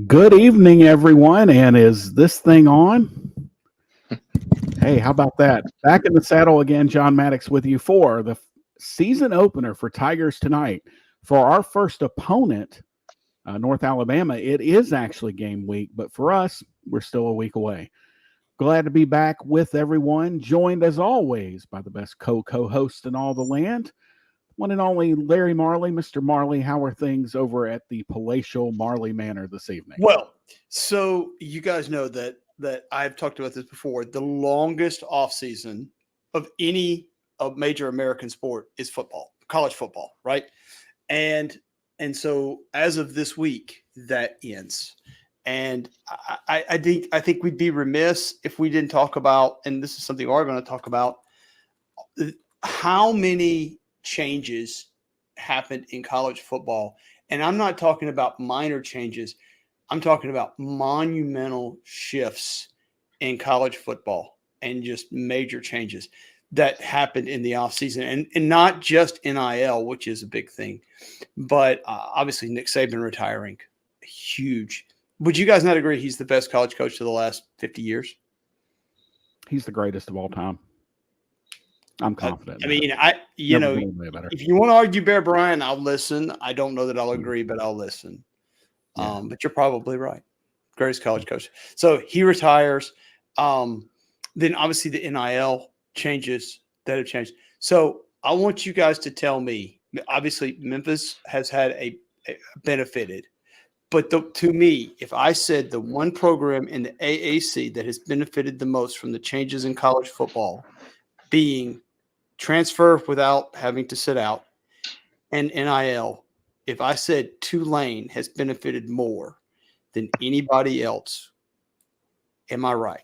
Good evening, everyone. And is this thing on? Hey, how about that? Back in the saddle again, John Maddox with you for the season opener for Tigers tonight. For our first opponent, North Alabama, it is actually game week, but for us, we're still a week away. Glad to be back with everyone, joined as always by the best co-host in all the land, one and only Larry Marley. Mr. Marley, how are things over at the palatial Marley Manor this evening? Well, so you guys know that I've talked about this before. The longest off season of any major American sport is football, college football, right? And so as of this week, that ends. And I think we'd be remiss if we didn't talk about, and this is something we're going to talk about, how many changes happened in college football. And I'm not talking about minor changes. I'm talking about monumental shifts in college football and just major changes that happened in the offseason. And not just NIL, which is a big thing, but obviously Nick Saban retiring, huge. Would you guys not agree he's the best college coach of the last 50 years? He's the greatest of all time. I'm confident. I mean, if you want to argue Bear Bryan, I'll listen. I don't know that I'll agree, but I'll listen. Yeah. But you're probably right. Greatest college coach. So he retires. Then obviously the NIL changes that have changed. So I want you guys to tell me, obviously Memphis has had a benefited, but to me, if I said the one program in the AAC that has benefited the most from the changes in college football being transfer without having to sit out and NIL, if I said Tulane has benefited more than anybody else, am I right?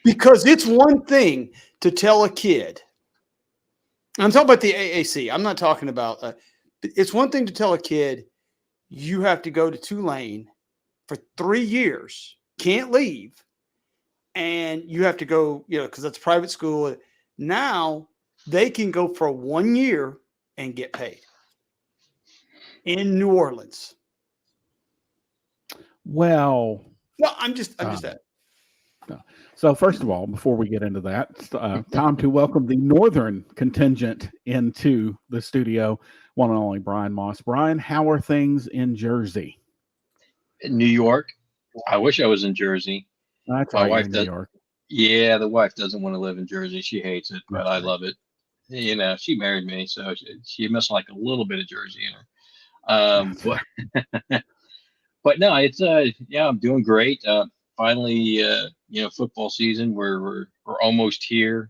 Because it's one thing to tell a kid. I'm talking about the AAC. I'm not talking about it's one thing to tell a kid you have to go to Tulane for 3 years, can't leave, and you have to go, because that's a private school. Now they can go for 1 year and get paid in New Orleans. Well, I'm just that. So first of all, before we get into that, time to welcome the Northern contingent into the studio, one and only Bryan Moss. Bryan, how are things in Jersey? In New York. I wish I was in Jersey. That's my wife in New York. Yeah, the wife doesn't want to live in Jersey. She hates it, but I love it. She married me, so she must like a little bit of Jersey in her. But no, it's I'm doing great. Finally, football season. We're almost here.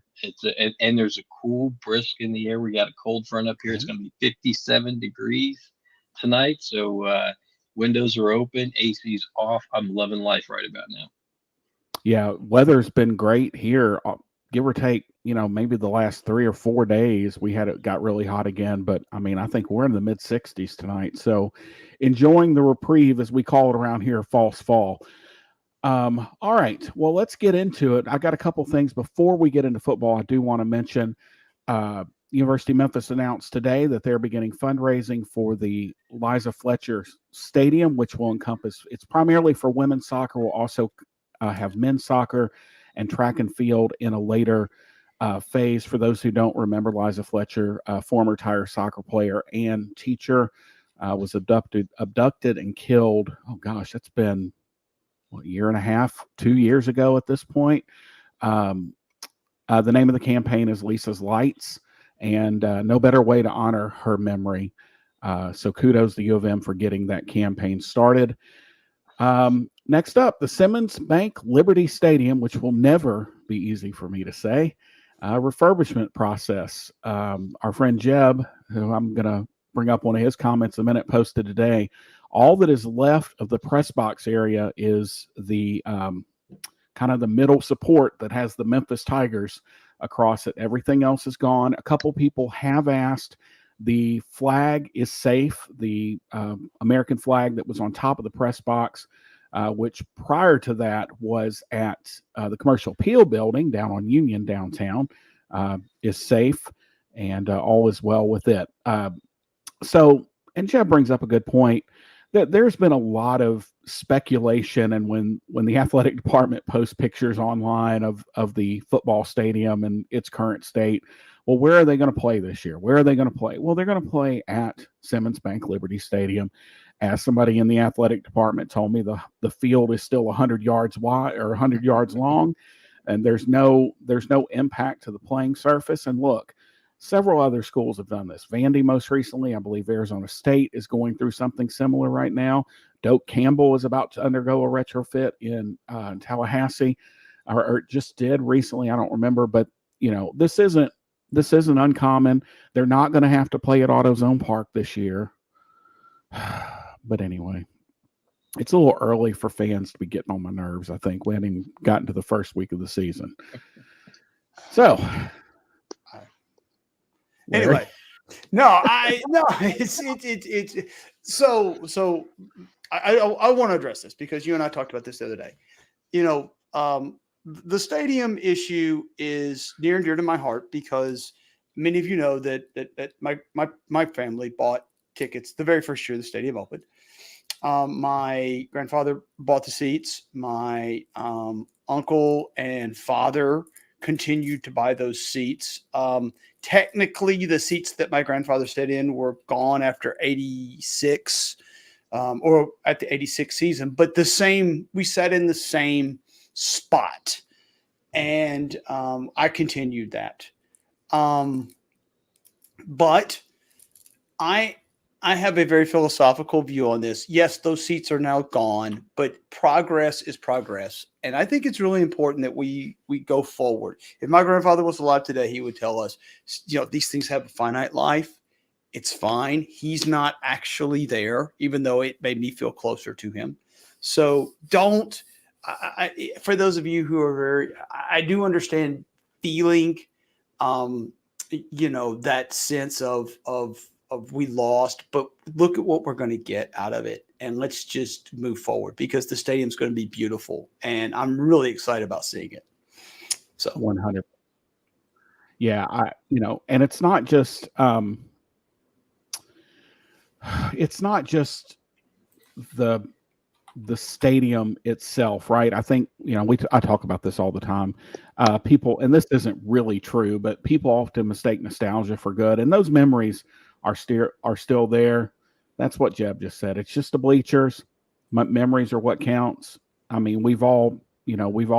And there's a cool brisk in the air. We got a cold front up here. It's going to be 57 degrees tonight. So windows are open, AC's off. I'm loving life right about now. Yeah, weather's been great here. Give or take, maybe the last 3 or 4 days it got really hot again. But I mean, I think we're in the mid 60s tonight. So enjoying the reprieve, as we call it around here, false fall. All right. Well, let's get into it. I got a couple things before we get into football. I do want to mention University of Memphis announced today that they're beginning fundraising for the Liza Fletcher Stadium, which will encompass, it's primarily for women's soccer. We'll also have men's soccer and track and field in a later phase. For those who don't remember, Liza Fletcher, former Tiger soccer player and teacher, was abducted and killed. Oh gosh, that's been a year and a half, 2 years ago at this point. The name of the campaign is Lisa's Lights, and no better way to honor her memory. So kudos to U of M for getting that campaign started. Next up, the Simmons Bank Liberty Stadium, which will never be easy for me to say, refurbishment process. Our friend Jeb, who I'm going to bring up one of his comments in a minute, posted today, all that is left of the press box area is the kind of the middle support that has the Memphis Tigers across it. Everything else is gone. A couple people have asked. The flag is safe. The American flag that was on top of the press box, which prior to that was at the Commercial Appeal building down on Union downtown, is safe, and all is well with it. So And Jeff brings up a good point that there's been a lot of speculation, and when the athletic department posts pictures online of the football stadium and its current state, well, where are they going to play this year? Where are they going to play? Well, they're going to play at Simmons Bank Liberty Stadium. As somebody in the athletic department told me, the field is still 100 yards wide or 100 yards long, and there's no impact to the playing surface. And look, several other schools have done this. Vandy most recently, I believe Arizona State is going through something similar right now. Doak Campbell is about to undergo a retrofit in Tallahassee, or just did recently. I don't remember, but this isn't uncommon. They're not going to have to play at AutoZone Park this year. But anyway, it's a little early for fans to be getting on my nerves. I think we haven't even gotten to the first week of the season. So, anyway, I want to address this because you and I talked about this the other day. The stadium issue is near and dear to my heart because many of you know that my family bought tickets the very first year the stadium opened. My grandfather bought the seats. My uncle and father continued to buy those seats. Technically, the seats that my grandfather sat in were gone after 86 or at the 86 season, but we sat in the same spot. And I continued that. But I have a very philosophical view on this. Yes, those seats are now gone, but progress is progress. And I think it's really important that we go forward. If my grandfather was alive today, he would tell us, these things have a finite life. It's fine. He's not actually there, even though it made me feel closer to him. So for those of you who are I do understand feeling, that sense of we lost, but look at what we're going to get out of it. And let's just move forward because the stadium's going to be beautiful. And I'm really excited about seeing it. So 100. Yeah. And it's not just the stadium itself, right? I think, I talk about this all the time. People, and this isn't really true, but people often mistake nostalgia for good. And those memories are still there. That's what Jeb just said. It's just the bleachers. Memories are what counts. I mean, we've all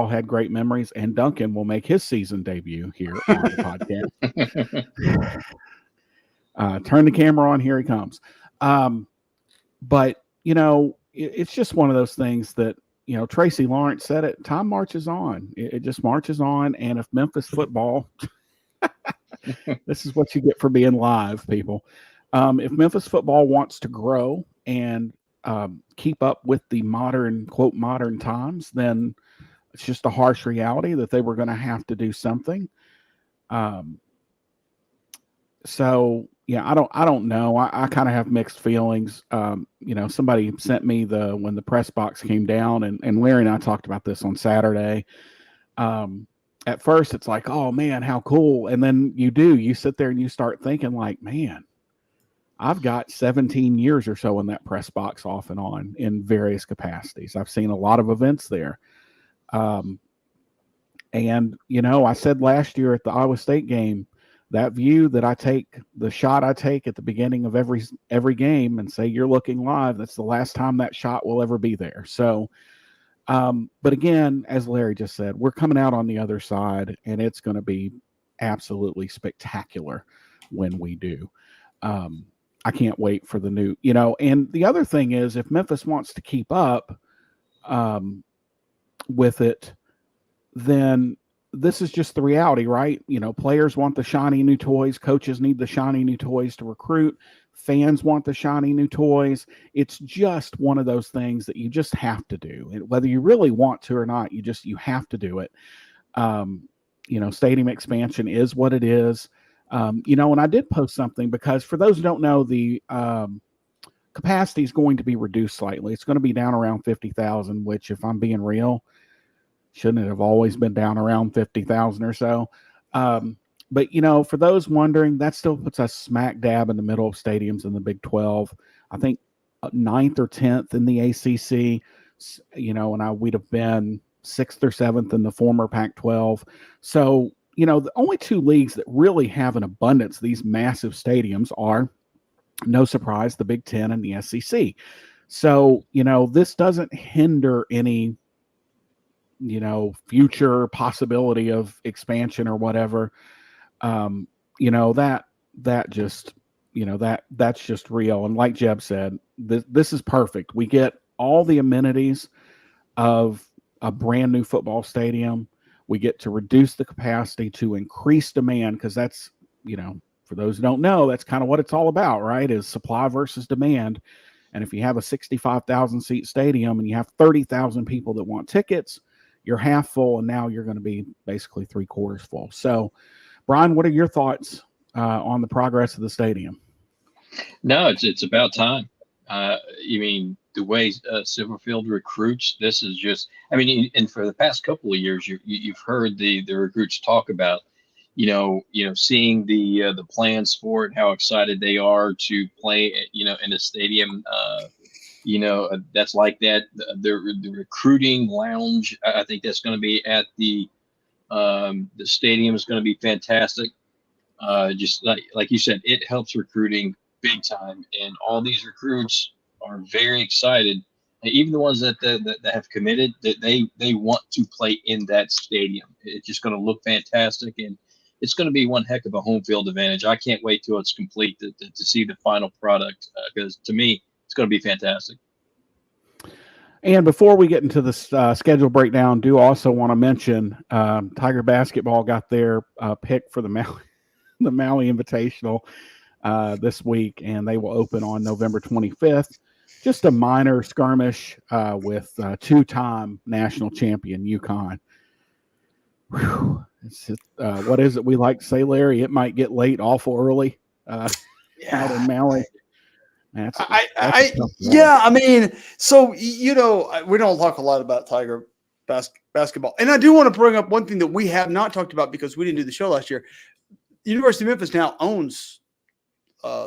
had great memories, and Duncan will make his season debut here on the podcast. Turn the camera on. Here he comes. But it's just one of those things that, Tracy Lawrence said it, time marches on. It just marches on. And if Memphis football, this is what you get for being live, people. If Memphis football wants to grow and keep up with the quote, modern times, then it's just a harsh reality that they were going to have to do something. So yeah, I don't know. I kind of have mixed feelings. Somebody sent me when the press box came down, and Larry and I talked about this on Saturday. At first it's like, oh man, how cool. And then you sit there and you start thinking like, man, I've got 17 years or so in that press box off and on in various capacities. I've seen a lot of events there. And I said last year at the Iowa State game, that view that I take, the shot I take at the beginning of every game and say, you're looking live, that's the last time that shot will ever be there. So, but again, as Larry just said, we're coming out on the other side, and it's going to be absolutely spectacular when we do. I can't wait for the new, and the other thing is, if Memphis wants to keep up with it, then this is just the reality, right? Players want the shiny new toys. Coaches need the shiny new toys to recruit. Fans want the shiny new toys. It's just one of those things that you just have to do. And whether you really want to or not, you have to do it. Stadium expansion is what it is. And I did post something because for those who don't know, the capacity is going to be reduced slightly. It's going to be down around 50,000, which, if I'm being real, shouldn't it have always been down around 50,000 or so? But for those wondering, that still puts us smack dab in the middle of stadiums in the Big 12. I think ninth or 10th in the ACC. And we'd have been 6th or 7th in the former Pac-12. So the only two leagues that really have an abundance of these massive stadiums are, no surprise, the Big Ten and the SEC. So this doesn't hinder any future possibility of expansion or whatever. That just that's just real. And like Jeb said, this is perfect. We get all the amenities of a brand new football stadium. We get to reduce the capacity to increase demand, because that's, for those who don't know, that's kind of what it's all about, right? Is supply versus demand. And if you have a 65,000 seat stadium and you have 30,000 people that want tickets, you're half full, and now you're going to be basically 3/4 full. So, Bryan, what are your thoughts on the progress of the stadium? No, it's about time. You mean the way Silverfield recruits? This is just. I mean, and for the past couple of years, you've heard the recruits talk about, seeing the plans for it, how excited they are to play, in a stadium. That's like that. The recruiting lounge, I think that's going to be at the stadium is going to be fantastic. Just like you said, it helps recruiting big time, and all these recruits are very excited. And even the ones that have committed, that they want to play in that stadium. It's just going to look fantastic, and it's going to be one heck of a home field advantage. I can't wait till it's complete to see the final product, because to me, it's going to be fantastic. And before we get into the schedule breakdown, do also want to mention Tiger basketball got their pick for the Maui Invitational this week, and they will open on November 25th. Just a minor skirmish with two-time national champion UConn. What is it we like to say, Larry? It might get late awful early out in Maui. I mean, so we don't talk a lot about Tiger basketball, and I do want to bring up one thing that we have not talked about because we didn't do the show last year. University of Memphis now owns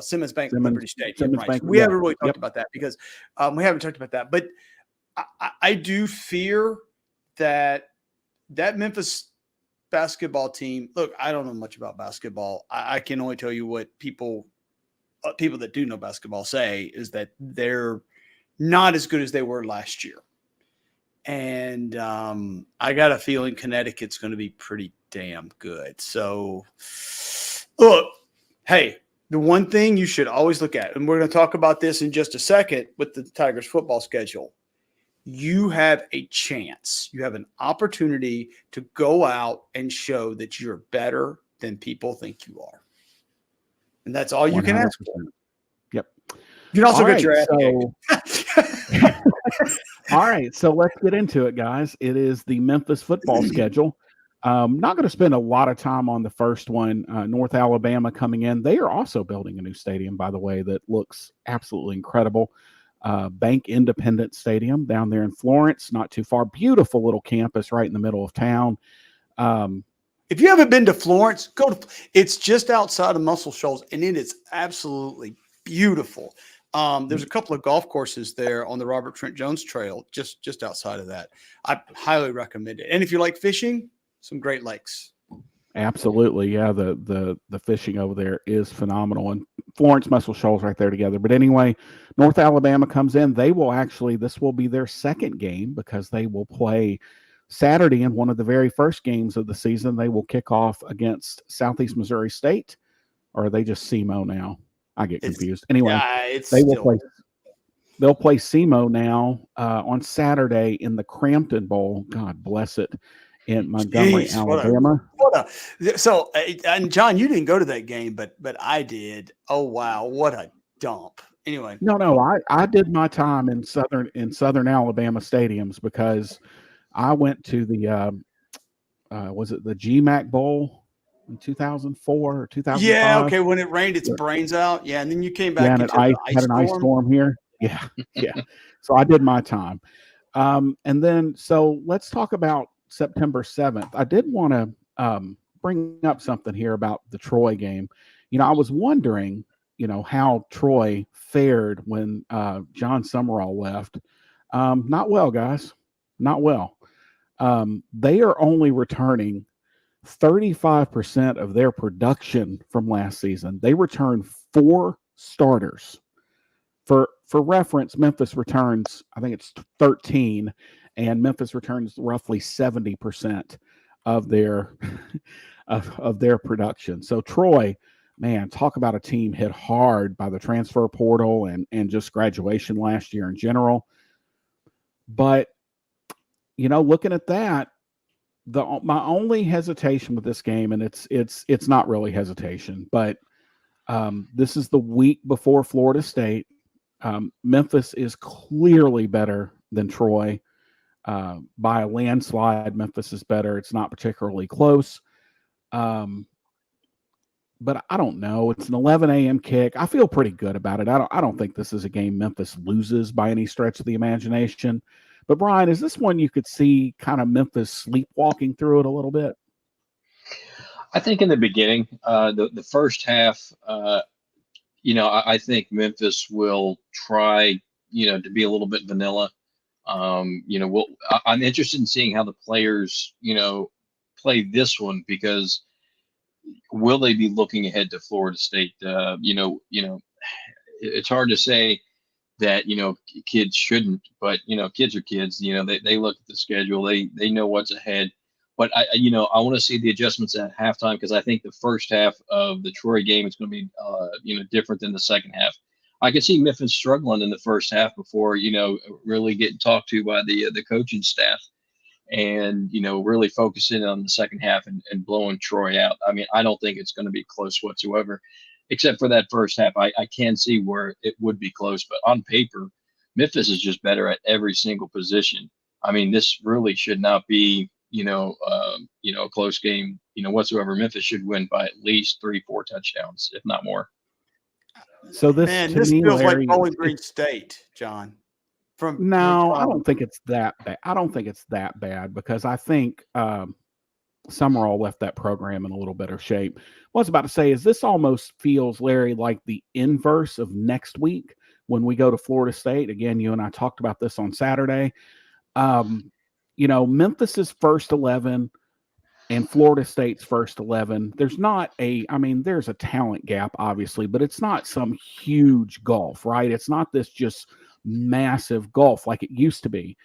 Simmons Bank Liberty Stadium. Right? We haven't really talked about that because we haven't talked about that, but I do fear that Memphis basketball team. Look, I don't know much about basketball. I can only tell you what people that do know basketball say is that they're not as good as they were last year. And I got a feeling Connecticut's going to be pretty damn good. So, look, hey, the one thing you should always look at, and we're going to talk about this in just a second with the Tigers football schedule, you have a chance. You have an opportunity to go out and show that you're better than people think you are. And that's all you 100%. Can ask for. Yep. You can also get your ass All right, so let's get into it, guys. It is the Memphis football schedule. Not going to spend a lot of time on the first one. North Alabama coming in. They are also building a new stadium, by the way, that looks absolutely incredible. Bank Independent Stadium down there in Florence, not too far. Beautiful little campus right in the middle of town. If you haven't been to Florence, go to. It's just outside of Muscle Shoals, and it is absolutely beautiful. There's a couple of golf courses there on the Robert Trent Jones Trail, just outside of that. I highly recommend it. And if you like fishing, some great lakes. Absolutely, yeah. The fishing over there is phenomenal, and Florence, Muscle Shoals, right there together. But anyway, North Alabama comes in. They will this will be their second game because they will play Saturday in one of the very first games of the season. They will kick off against Southeast Missouri State, or are they just SEMO now? I get confused. Anyway, they'll play SEMO now on Saturday in the Crampton Bowl. God bless it, in Montgomery, Alabama. And John, you didn't go to that game, but I did. Oh wow, what a dump. Anyway, no, I did my time in southern Alabama stadiums because I went to the was it the GMAC Bowl in 2004 or 2005? Yeah, okay. When it rained its brains out. Yeah, and then you came back and had an ice storm here. Yeah. So I did my time. And then so let's talk about September 7th. I did want to bring up something here about the Troy game. I was wondering, how Troy fared when John Summerall left. Not well, guys. Not well. They are only returning 35% of their production from last season. They returned 4 starters. For reference, Memphis returns, I think it's 13, and Memphis returns roughly 70% of their of their production. So Troy, man, talk about a team hit hard by the transfer portal and just graduation last year in general. But looking at that, my only hesitation with this game, and it's not really hesitation, but this is the week before Florida State. Memphis is clearly better than Troy by a landslide. Memphis is better. It's not particularly close. But I don't know. It's an 11 a.m. kick. I feel pretty good about it. I don't think this is a game Memphis loses by any stretch of the imagination. But Bryan, is this one you could see kind of Memphis sleepwalking through it a little bit? I think in the beginning, the first half, I think Memphis will try, to be a little bit vanilla. I'm interested in seeing how the players, play this one, because will they be looking ahead to Florida State? It's hard to say that, kids shouldn't, but, kids are kids, they look at the schedule, they know what's ahead. But I want to see the adjustments at halftime, because I think the first half of the Troy game is going to be, different than the second half. I could see Memphis struggling in the first half before, really getting talked to by the coaching staff, and, really focusing on the second half and blowing Troy out. I mean, I don't think it's going to be close whatsoever, except for that first half. I can see where it would be close, but on paper, Memphis is just better at every single position. I mean, this really should not be, a close game, whatsoever. Memphis should win by at least 3-4 touchdowns, if not more. So this feels Larry, like Bowling Green State, John. I don't think it's that bad. I don't think it's that bad, because I think Summerall left that program in a little better shape. What I was about to say is this almost feels, Larry, like the inverse of next week when we go to Florida State. Again, you and I talked about this on Saturday. Memphis's first 11 and Florida State's first 11, there's a talent gap, obviously, but it's not some huge gulf, right? It's not this just massive gulf like it used to be.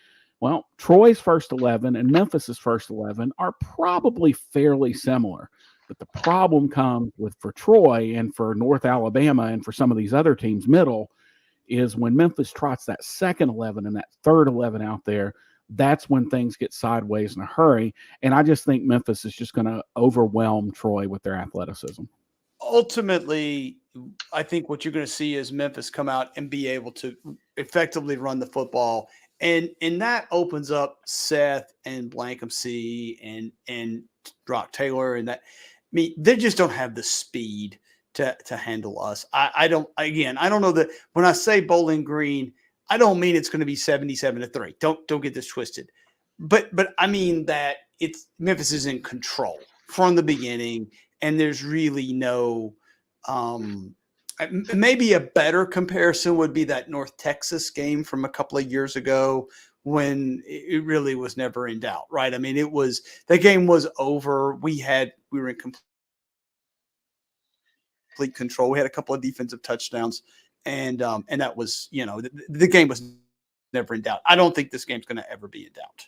Well, Troy's first 11 and Memphis's first 11 are probably fairly similar. But the problem comes for Troy and for North Alabama and for some of these other teams middle is when Memphis trots that second 11 and that third 11 out there, that's when things get sideways in a hurry. And I just think Memphis is just going to overwhelm Troy with their athleticism. Ultimately, I think what you're going to see is Memphis come out and be able to effectively run the football. And that opens up Seth and Blankhamsey and Rock Taylor. And that, I mean, they just don't have the speed to handle us. I don't know that when I say Bowling Green, I don't mean it's going to be 77-3. Don't get this twisted. But I mean that Memphis is in control from the beginning, and there's really no maybe a better comparison would be that North Texas game from a couple of years ago when it really was never in doubt, right? I mean, that game was over. We were in complete control. We had a couple of defensive touchdowns. And that was, the game was never in doubt. I don't think this game's going to ever be in doubt.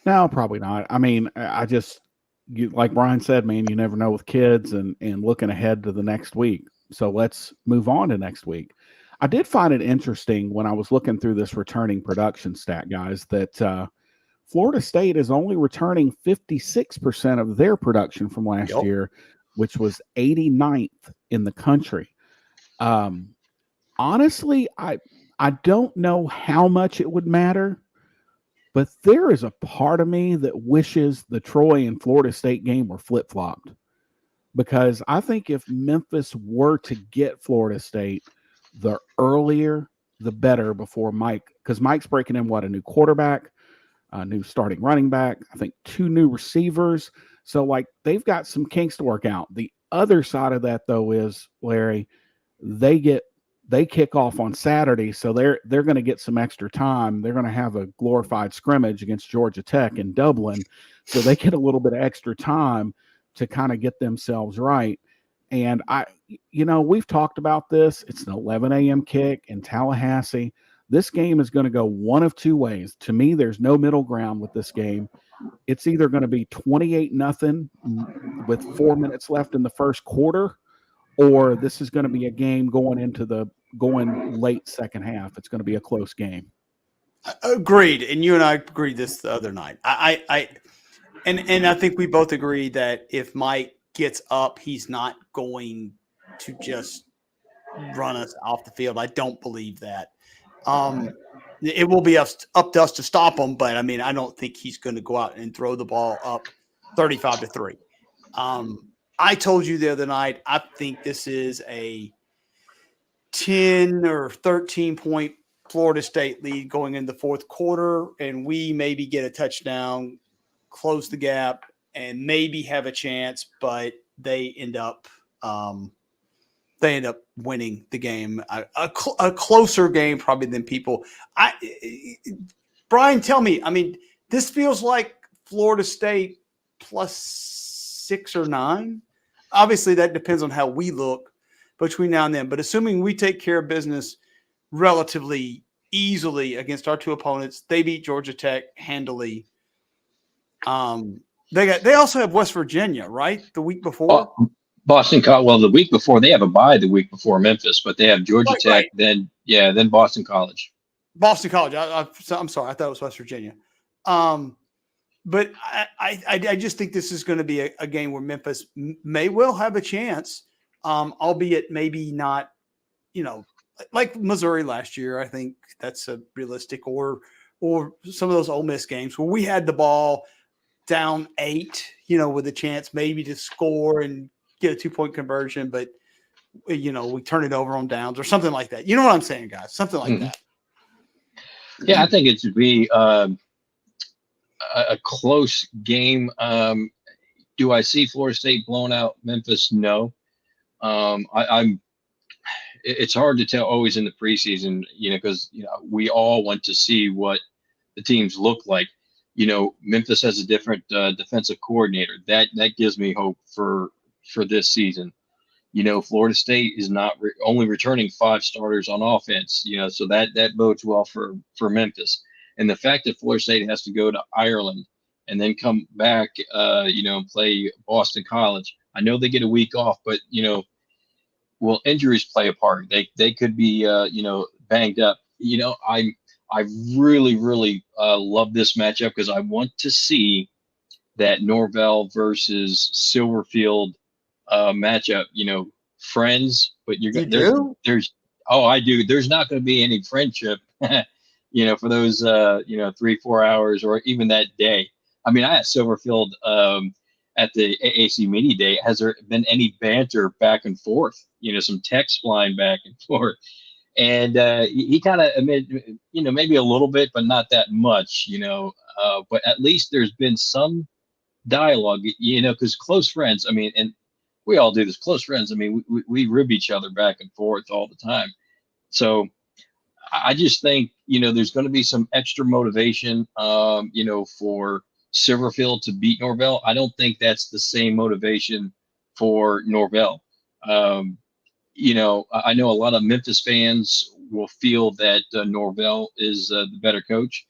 No, probably not. I mean, like Bryan said, man, you never know with kids and looking ahead to the next week. So let's move on to next week. I did find it interesting when I was looking through this returning production stat, guys, that Florida State is only returning 56% of their production from last year, which was 89th in the country. Honestly, I don't know how much it would matter, but there is a part of me that wishes the Troy and Florida State game were flip-flopped, because I think if Memphis were to get Florida State, the earlier, the better before because Mike's breaking in a new quarterback, a new starting running back, I think 2 new receivers. So like they've got some kinks to work out. The other side of that though is, Larry, they kick off on Saturday, so they're going to get some extra time. They're going to have a glorified scrimmage against Georgia Tech in Dublin, so they get a little bit of extra time to kind of get themselves right. And we've talked about this. It's an 11 a.m. kick in Tallahassee. This game is going to go one of two ways. To me, there's no middle ground with this game. It's either going to be 28-0 with 4 minutes left in the first quarter, or this is going to be a game going late second half. It's going to be a close game. Agreed. And you and I agreed this the other night. And I think we both agree that if Mike gets up, he's not going to just run us off the field. I don't believe that. It will be up to us to stop him, but I mean, I don't think he's going to go out and throw the ball up 35-3. I told you the other night, I think this is a 10 or 13 point Florida State lead going in the fourth quarter, and we maybe get a touchdown, close the gap, and maybe have a chance, but they end up winning the game. A closer game probably than people. Bryan, tell me, I mean, this feels like Florida State plus 6 or 9. Obviously, that depends on how we look between now and then. But assuming we take care of business relatively easily against our two opponents, they beat Georgia Tech handily. They also have West Virginia, right? The week before. Boston College. Well, the week before they have a bye. The week before Memphis, but they have Georgia Tech. Right. Then Boston College. Boston College. I'm sorry. I thought it was West Virginia. But I just think this is going to be a game where Memphis may well have a chance, albeit maybe not, like Missouri last year. I think that's a realistic, or some of those Ole Miss games where we had the ball down 8, with a chance maybe to score and get a 2-point conversion, but we turn it over on downs or something like that. You know what I'm saying, guys? Something like that. Yeah, I think it should be a close game. Do I see Florida State blowing out Memphis? No. It's hard to tell always in the preseason, because we all want to see what the teams look like. Memphis has a different defensive coordinator. That gives me hope for this season. Florida State is not only returning 5 starters on offense, so that bodes well for Memphis. And the fact that Florida State has to go to Ireland and then come back, play Boston College. I know they get a week off, but, will injuries play a part? They could be, banged up. I really, really love this matchup because I want to see that Norvell versus Silverfield matchup. Friends, but there's I do. There's not going to be any friendship, for those 3-4 hours or even that day. I mean, I asked Silverfield at the AAC Media Day, has there been any banter back and forth? Some text flying back and forth. And he kind of admitted, maybe a little bit, but not that much, but at least there's been some dialogue, because close friends, I mean, and we all do this, close friends. I mean, we rib each other back and forth all the time. So I just think, there's going to be some extra motivation, for Silverfield to beat Norvell. I don't think that's the same motivation for Norvell. I know a lot of Memphis fans will feel that Norvell is the better coach.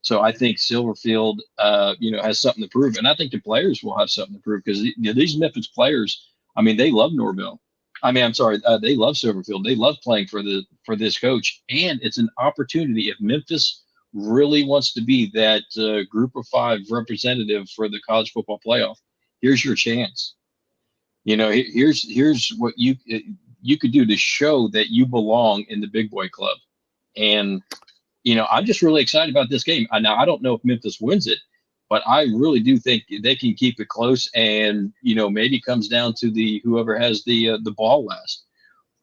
So I think Silverfield, has something to prove. And I think the players will have something to prove because these Memphis players, I mean, they love Norvell. I mean, I'm sorry, they love Silverfield. They love playing for this coach. And it's an opportunity. If Memphis really wants to be that group of 5 representative for the college football playoff, here's your chance. Here's what you could do to show that you belong in the big boy club. And, I'm just really excited about this game. Now, I don't know if Memphis wins it, but I really do think they can keep it close and, maybe comes down to whoever has the ball last.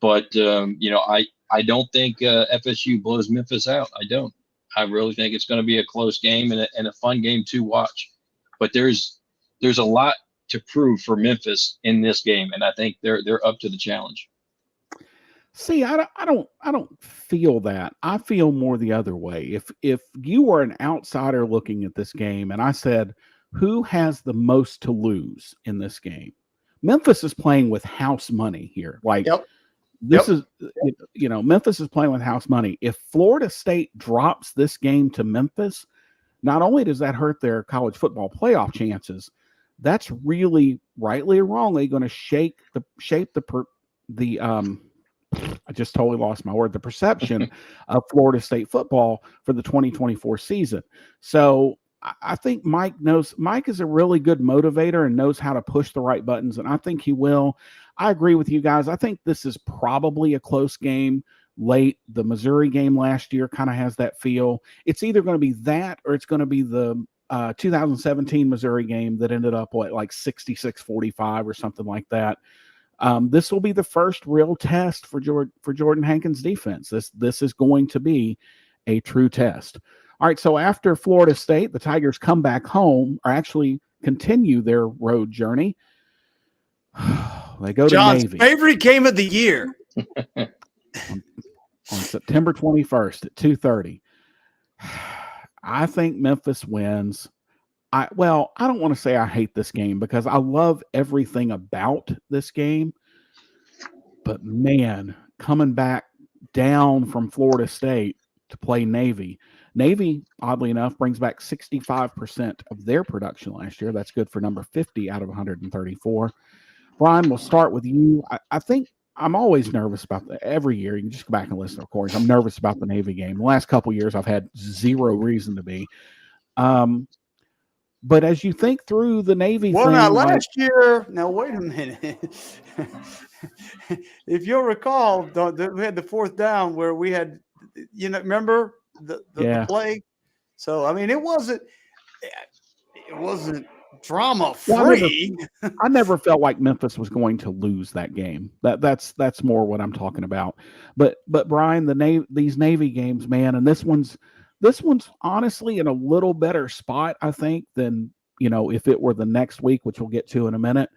But, I don't think FSU blows Memphis out. I don't. I really think it's going to be a close game and a fun game to watch. But there's a lot to prove for Memphis in this game, and I think they're up to the challenge. See, I don't feel that. I feel more the other way. If you were an outsider looking at this game, and I said, who has the most to lose in this game? Memphis is playing with house money here. Like Yep. this is, Memphis is playing with house money. If Florida State drops this game to Memphis, not only does that hurt their college football playoff chances, that's really, rightly or wrongly, going to shape the I just totally lost my word, the perception of Florida State football for the 2024 season. So I think Mike is a really good motivator and knows how to push the right buttons, and I think he will. I agree with you guys. I think this is probably a close game late. The Missouri game last year kind of has that feel. It's either going to be that or it's going to be the 2017 Missouri game that ended up like 66-45 or something like that. This will be the first real test for Jordan Hankins' defense. This is going to be a true test. All right, so after Florida State, the Tigers come back home, or actually continue their road journey. They go John's to Navy. favorite game of the year. on September 21st at 2:30. I think Memphis wins. I don't want to say I hate this game because I love everything about this game. But man, coming back down from Florida State to play Navy. Navy, oddly enough, brings back 65% of their production last year. That's good for number 50 out of 134. Bryan, we'll start with you. I think I'm always nervous about every year. You can just go back and listen to recordings. I'm nervous about the Navy game. The last couple of years, I've had zero reason to be. But as you think through the Navy thing, now last year. Now wait a minute. If you'll recall, we had the fourth down where we had, remember the play. So I mean, it wasn't drama free. I never felt like Memphis was going to lose that game. That's more what I'm talking about. But Bryan, these Navy games, man, and this one's honestly in a little better spot, I think, than if it were the next week, which we'll get to in a minute.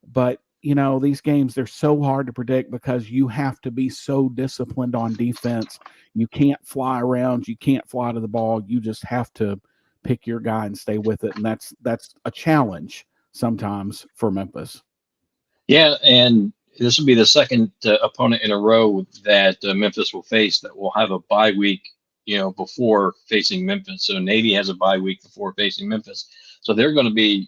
But these games, they're so hard to predict because you have to be so disciplined on defense. You can't fly around. You can't fly to the ball. You just have to pick your guy and stay with it. And that's a challenge sometimes for Memphis. Yeah, and this will be the second opponent in a row that Memphis will face that will have a bye week, before facing Memphis. So Navy has a bye week before facing Memphis. So they're going to be,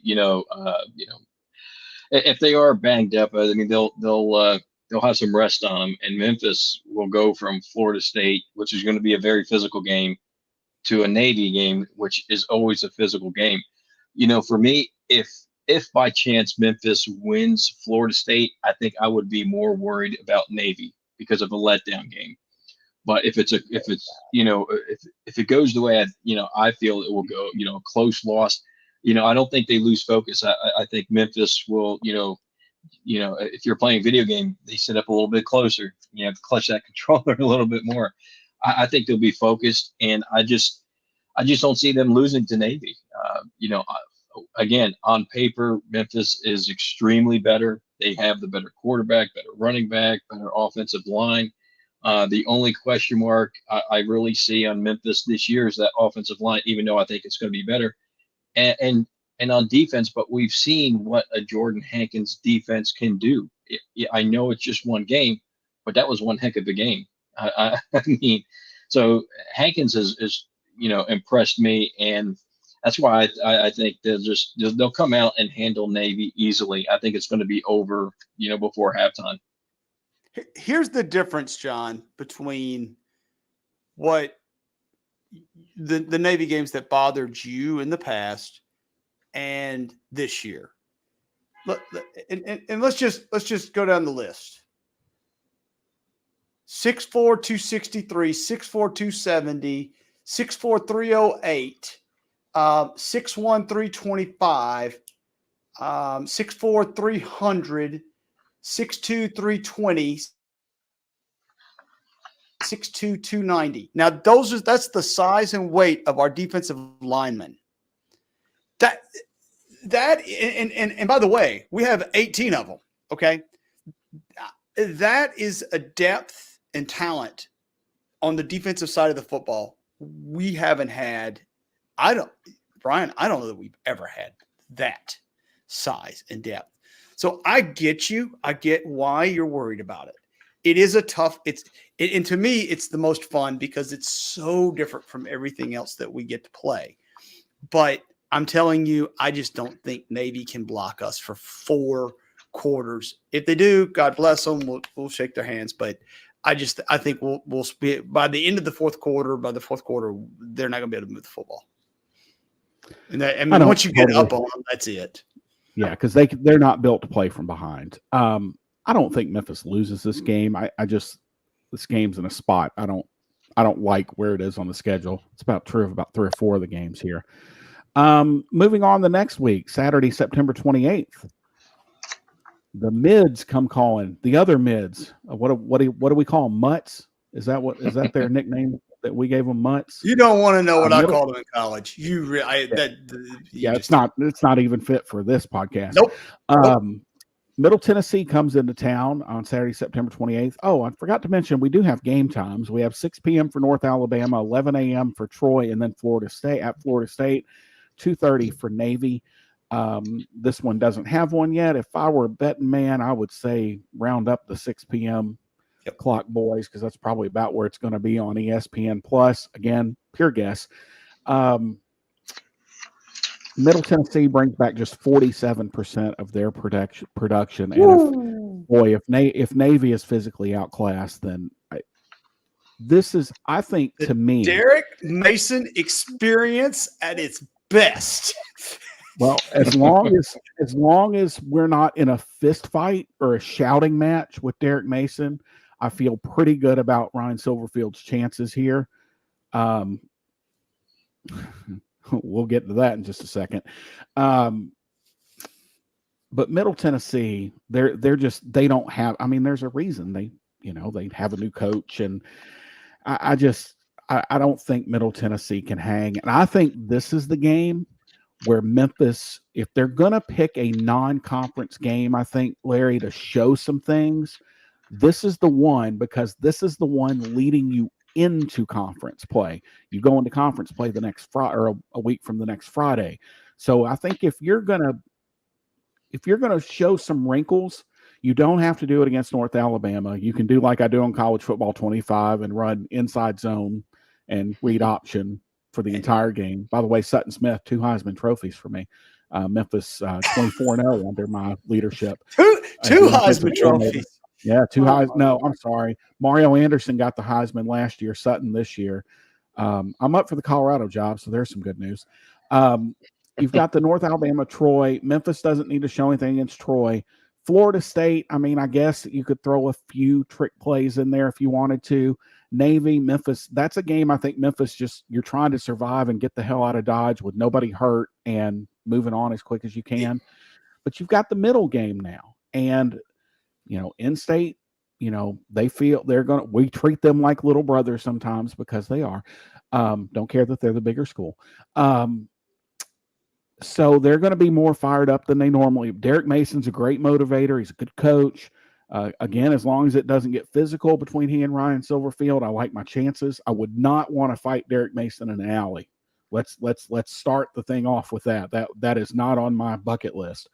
if they are banged up, I mean, they'll have some rest on them. And Memphis will go from Florida State, which is going to be a very physical game, to a Navy game, which is always a physical game. For me, if by chance Memphis wins Florida State, I think I would be more worried about Navy because of a letdown game. But if it goes the way I feel it will go, a close loss, I don't think they lose focus. I think Memphis will, if you're playing a video game, they sit up a little bit closer. You have to clutch that controller a little bit more. I think they'll be focused, and I just don't see them losing to Navy. Again, on paper, Memphis is extremely better. They have the better quarterback, better running back, better offensive line. The only question mark I really see on Memphis this year is that offensive line, even though I think it's going to be better. And on defense, but we've seen what a Jordan Hankins defense can do. I know it's just one game, but that was one heck of a game. I mean, so Hankins is impressed me, and that's why I think they'll come out and handle Navy easily. I think it's going to be over, before halftime. Here's the difference, John, between what the Navy games that bothered you in the past and this year. And let's just go down the list. 6'4", 263, 6'4", 270, 6'4", 308, 6'1", 325, 6'4", 300, 6'2", 320, 6'2", 290. Now that's the size and weight of our defensive linemen. that, and by the way, we have 18 of them. Okay, that is a depth and talent on the defensive side of the football we haven't had. Bryan, I don't know that we've ever had that size and depth. So I get you. I get why you're worried about it. It is a tough, and to me, it's the most fun because it's so different from everything else that we get to play. But I'm telling you, I just don't think Navy can block us for 4 quarters. If they do, God bless them. We'll shake their hands. But I think we'll be by the end of the fourth quarter. By the fourth quarter, they're not going to be able to move the football. And once you get up on them, that's it. Yeah, because they're not built to play from behind. I don't think Memphis loses this game. This game's in a spot. I don't like where it is on the schedule. It's about true of about 3 or 4 of the games here. Moving on the next week, Saturday, September 28th. The mids come calling. The other mids. What do we call them? Mutts? Is that their nickname that we gave them? Mutts? You don't want to know what I called them in college. It's not even fit for this podcast. Nope. Middle Tennessee comes into town on Saturday, September 28th. Oh, I forgot to mention, we do have game times. We have 6 p.m. for North Alabama, 11 a.m. for Troy, and then Florida State, 2:30 for Navy. This one doesn't have one yet. If I were a betting man, I would say round up the 6 p.m. clock, boys, because that's probably about where it's going to be on ESPN Plus. Again, pure guess. Middle Tennessee brings back just 47% of their production. And if Navy is physically outclassed, then I think to me, Derek Mason experience at its best. Well, as long as we're not in a fist fight or a shouting match with Derek Mason, I feel pretty good about Ryan Silverfield's chances here. We'll get to that in just a second. But Middle Tennessee, they don't have. I mean, there's a reason they have a new coach, and I don't think Middle Tennessee can hang. And I think this is the game where Memphis, if they're gonna pick a non-conference game, I think, Larry, to show some things, this is the one, because this is the one leading you into conference play. You go into conference play the next Friday, or a week from the next Friday. So I think if you're gonna show some wrinkles, you don't have to do it against North Alabama. You can do like I do on College Football 25 and run inside zone and read option for the entire game. By the way, Sutton Smith, 2 Heisman trophies for me. Memphis 24-0 under my leadership. Two Heisman trophies. Yeah, 2 Heisman. No, I'm sorry. Mario Anderson got the Heisman last year, Sutton this year. I'm up for the Colorado job, so there's some good news. You've got the North Alabama, Troy. Memphis doesn't need to show anything against Troy. Florida State, I mean, I guess you could throw a few trick plays in there if you wanted to. Navy, Memphis, that's a game I think Memphis you're trying to survive and get the hell out of Dodge with nobody hurt and moving on as quick as you can. But you've got the middle game now. And, in-state, they feel we treat them like little brothers sometimes because they are. Don't care that they're the bigger school. So they're going to be more fired up than they normally. Derek Mason's a great motivator. He's a good coach. Again, as long as it doesn't get physical between he and Ryan Silverfield, I like my chances. I would not want to fight Derek Mason in an alley. Let's start the thing off with that. That is not on my bucket list.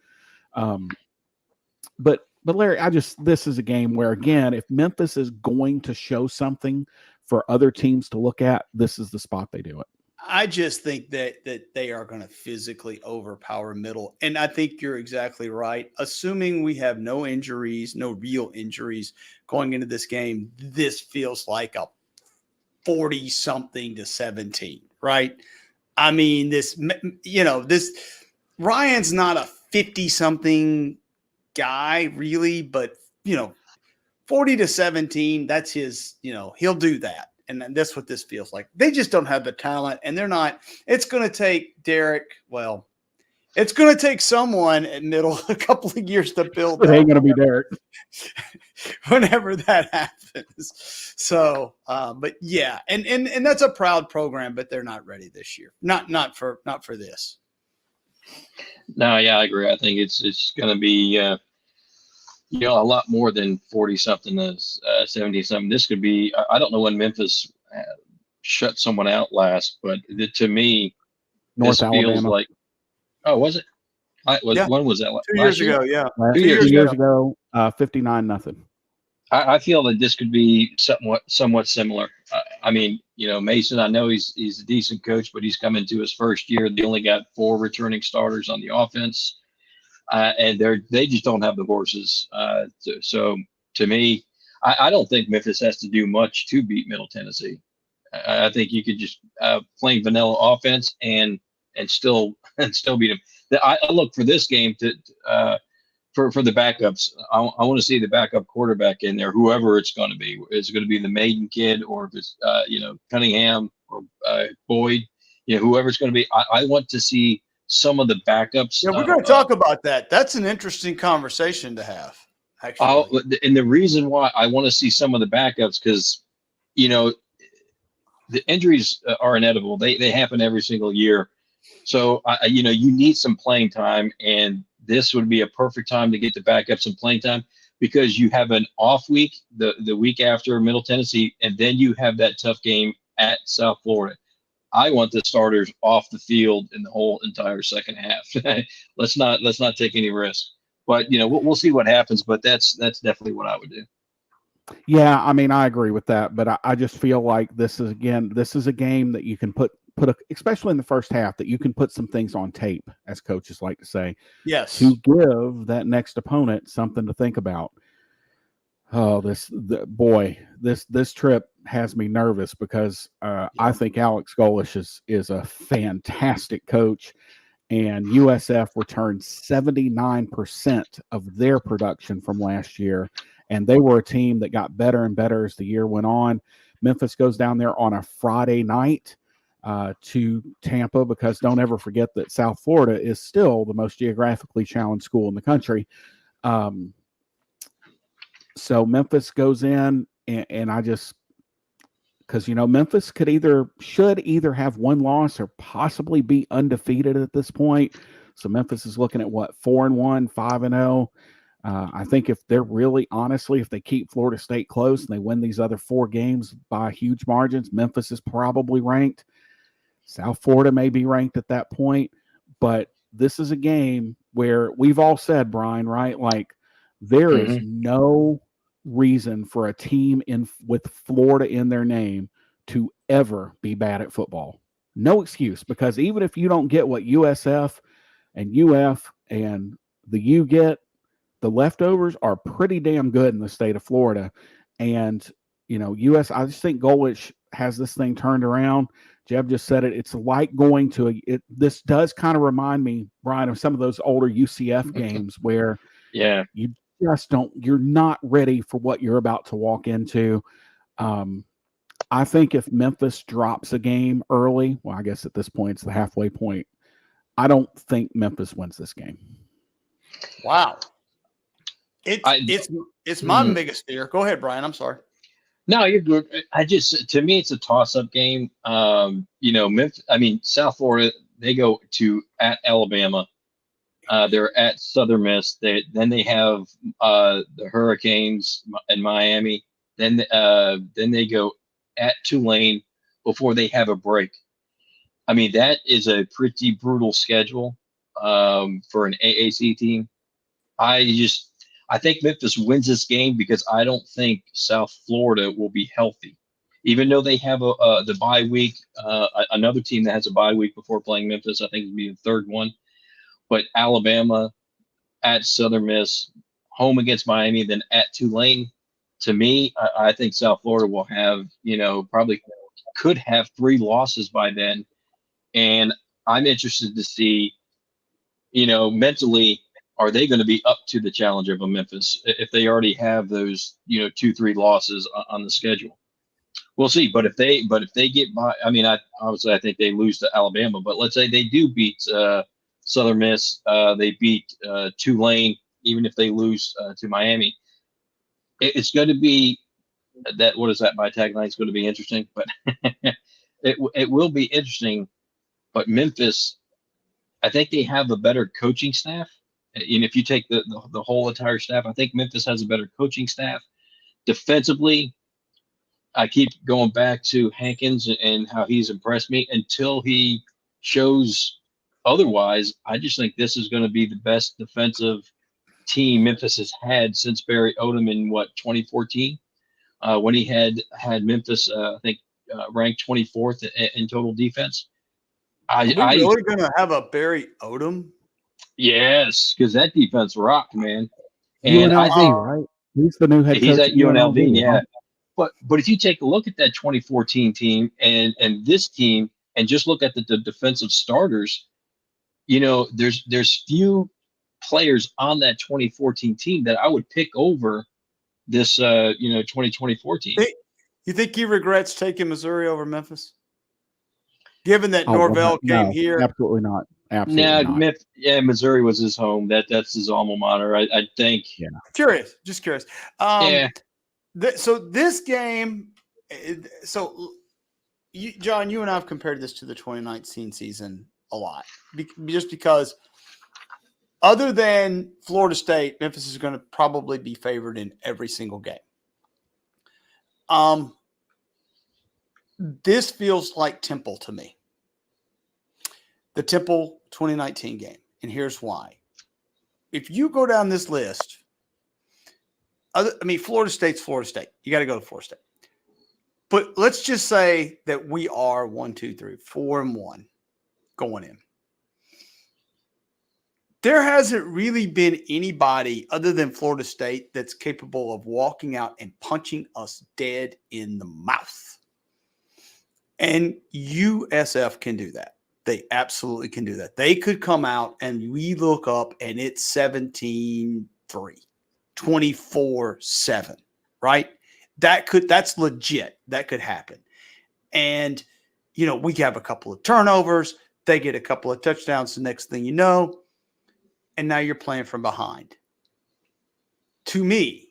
But Larry, this is a game where, again, if Memphis is going to show something for other teams to look at, this is the spot they do it. I just think that they are going to physically overpower Middle. And I think you're exactly right. Assuming we have no injuries, no real injuries going into this game, this feels like a 40-something to 17, right? I mean, this Ryan's not a 50-something guy really, but 40 to 17, that's his, he'll do that. And that's what this feels like. They just don't have the talent, and they're not. It's going to take Derek. Well, it's going to take someone at Middle a couple of years to build. It ain't going to be Derek whenever that happens. So, but yeah, and that's a proud program, but they're not ready this year. Not for this. No, yeah, I agree. I think it's going to be a lot more than 40 something to 70 something. This could be. I don't know when Memphis shut someone out last, but to me, North this feels Alabama. like. Oh, was it? Yeah, When was that? 2 years Last year? ago. Yeah, Last 2 2 years years two ago. years ago. ago, 59-0. I feel that this could be somewhat similar. I mean, Mason. I know he's a decent coach, but he's coming to his first year. They only got 4 returning starters on the offense, and they just don't have the horses. So to me, I don't think Memphis has to do much to beat Middle Tennessee. I think you could just plain vanilla offense and still beat them. I look for this game to. For the backups, I want to see the backup quarterback in there, whoever it's going to be. Is it going to be the Maiden kid, or if it's Cunningham or Boyd, whoever it's going to be. I want to see some of the backups. Yeah, we're going to talk about that. That's an interesting conversation to have, actually. And the reason why I want to see some of the backups, because the injuries are inevitable. They happen every single year. So you need some playing time, and this would be a perfect time to get the backup some playing time, because you have an off week the week after Middle Tennessee, and then you have that tough game at South Florida. I want the starters off the field in the whole entire second half. let's not take any risks. But we'll see what happens. But that's definitely what I would do. Yeah, I mean, I agree with that, but I just feel like this is a game that you can especially in the first half, that you can put some things on tape, as coaches like to say, Yes. to give that next opponent something to think about. Oh, this trip has me nervous because I think Alex Golesh is a fantastic coach, and USF returned 79% of their production from last year, and they were a team that got better and better as the year went on. Memphis goes down there on a Friday night to Tampa, because don't ever forget that South Florida is still the most geographically challenged school in the country. So Memphis goes in, and I just, because Memphis should either have one loss or possibly be undefeated at this point. So Memphis is looking at what, 4-1, 5-0. I think if they're really honestly, if they keep Florida State close and they win these other 4 games by huge margins, Memphis is probably ranked. South Florida may be ranked at that point, but this is a game where we've all said, Bryan, right? Like, there is no reason for a team with Florida in their name to ever be bad at football. No excuse, because even if you don't get what USF and UF and the U get, the leftovers are pretty damn good in the state of Florida. And I just think Golich has this thing turned around. Jeb just said it. It's like going to this does kind of remind me, Bryan, of some of those older UCF games where you just you're not ready for what you're about to walk into. I think if Memphis drops a game early, well, I guess at this point it's the halfway point, I don't think Memphis wins this game. Wow. It's my biggest fear. Go ahead, Bryan. I'm sorry. No, you're good. To me, it's a toss-up game. Memphis. I mean, South Florida. They go at Alabama. They're at Southern Miss. Then they have the Hurricanes in Miami. Then they go at Tulane before they have a break. I mean, that is a pretty brutal schedule for an AAC team. I think Memphis wins this game because I don't think South Florida will be healthy, even though they have the bye week. Another team that has a bye week before playing Memphis, I think, would be the third one. But Alabama at Southern Miss, home against Miami, then at Tulane. To me, I think South Florida will have, probably could have 3 losses by then. And I'm interested to see, mentally, are they going to be up to the challenge of a Memphis if they already have those, 2-3 losses on the schedule? We'll see. But if they get by, I mean, obviously I think they lose to Alabama, but let's say they do beat Southern Miss, they beat Tulane, even if they lose to Miami, it's going to be that. What is that? My tagline is going to be interesting, but it will be interesting. But Memphis, I think they have a better coaching staff. And if you take the whole entire staff, I think Memphis has a better coaching staff. Defensively, I keep going back to Hankins and how he's impressed me until he shows otherwise. I just think this is going to be the best defensive team Memphis has had since Barry Odom in 2014, when he had Memphis, I think, ranked 24th in total defense. Are we I really going to have a Barry Odom? Yes, because that defense rocked, man. And UNLV, right? He's the new head coach. He's at UNLV, yeah. Right? But if you take a look at that 2014 team and this team and just look at the defensive starters, there's few players on that 2014 team that I would pick over this 2024 team. You think he regrets taking Missouri over Memphis? Given that Norvell came here? Absolutely not. Absolutely not. Missouri was his home. That's his alma mater. I think. Yeah. Just curious. So this game, John, you and I have compared this to the 2019 season a lot, just because other than Florida State, Memphis is going to probably be favored in every single game. This feels like Temple to me. The Temple 2019 game. And here's why. If you go down this list, Florida State's Florida State. You got to go to Florida State. But let's just say that we are 4-1 going in. There hasn't really been anybody other than Florida State that's capable of walking out and punching us dead in the mouth. And USF can do that. They absolutely can do that. They could come out and we look up and it's 17-3, 24-7, right? That's legit. That could happen. And, we have a couple of turnovers. They get a couple of touchdowns. The next thing you know, and now you're playing from behind. To me,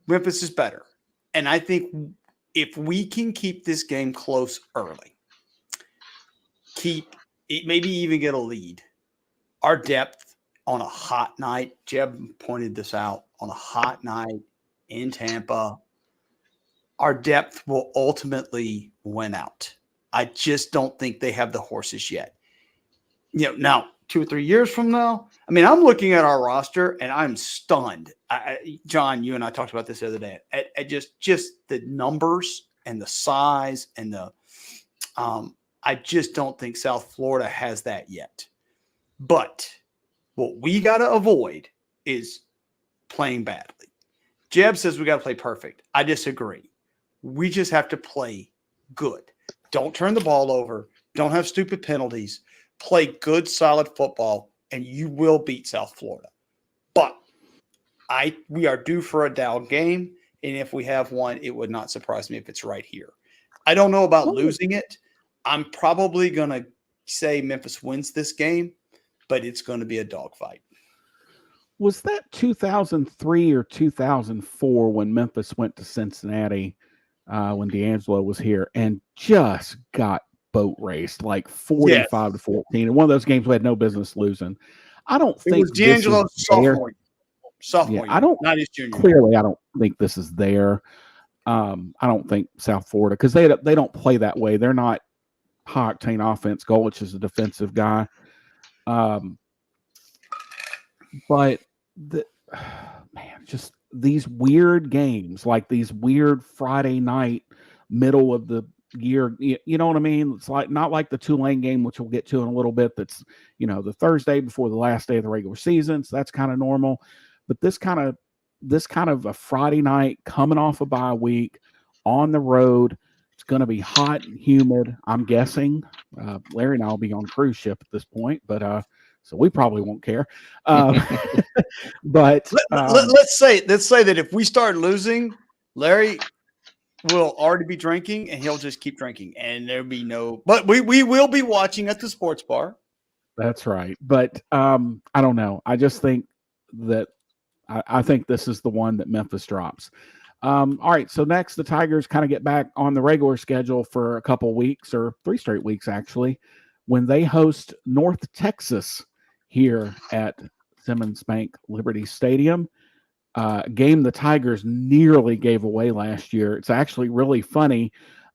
Memphis is better. And I think if we can keep this game close early, maybe even get a lead, our depth on a hot night, Jeb pointed this out, on a hot night in Tampa, our depth will ultimately win out. I just don't think they have the horses yet. Now, 2 or 3 years from now, I'm looking at our roster and I'm stunned. John, you and I talked about this the other day. At just the numbers and the size and I just don't think South Florida has that yet. But what we got to avoid is playing badly. Jeb says we got to play perfect. I disagree. We just have to play good. Don't turn the ball over. Don't have stupid penalties. Play good, solid football, and you will beat South Florida. But we are due for a down game, and if we have one, it would not surprise me if it's right here. I don't know about losing it. I'm probably going to say Memphis wins this game, but it's going to be a dogfight. Was that 2003 or 2004 when Memphis went to Cincinnati when D'Angelo was here and just got boat raced like 45-14? And one of those games we had no business losing. I don't think it was D'Angelo's sophomore year. Not his junior. Clearly, I don't think this is there. I don't think South Florida, because they don't play that way. They're not high octane offense. Golich is a defensive guy. But just these weird games, like these weird Friday night, middle of the year, you know what I mean? It's like not like the Tulane game, which we'll get to in a little bit. That's the Thursday before the last day of the regular season, so that's kind of normal. But this kind of a Friday night coming off a bye week on the road, it's going to be hot and humid. I'm guessing Larry and I'll be on a cruise ship at this point, but so we probably won't care. But let's say that if we start losing, Larry will already be drinking and he'll just keep drinking, and there'll be no. But we will be watching at the sports bar. That's right. But I don't know. I just think that I think this is the one that Memphis drops. All right. So next, the Tigers kind of get back on the regular schedule for a couple weeks, or 3 straight weeks actually, when they host North Texas here at Simmons Bank Liberty Stadium. Game the Tigers nearly gave away last year. It's actually really funny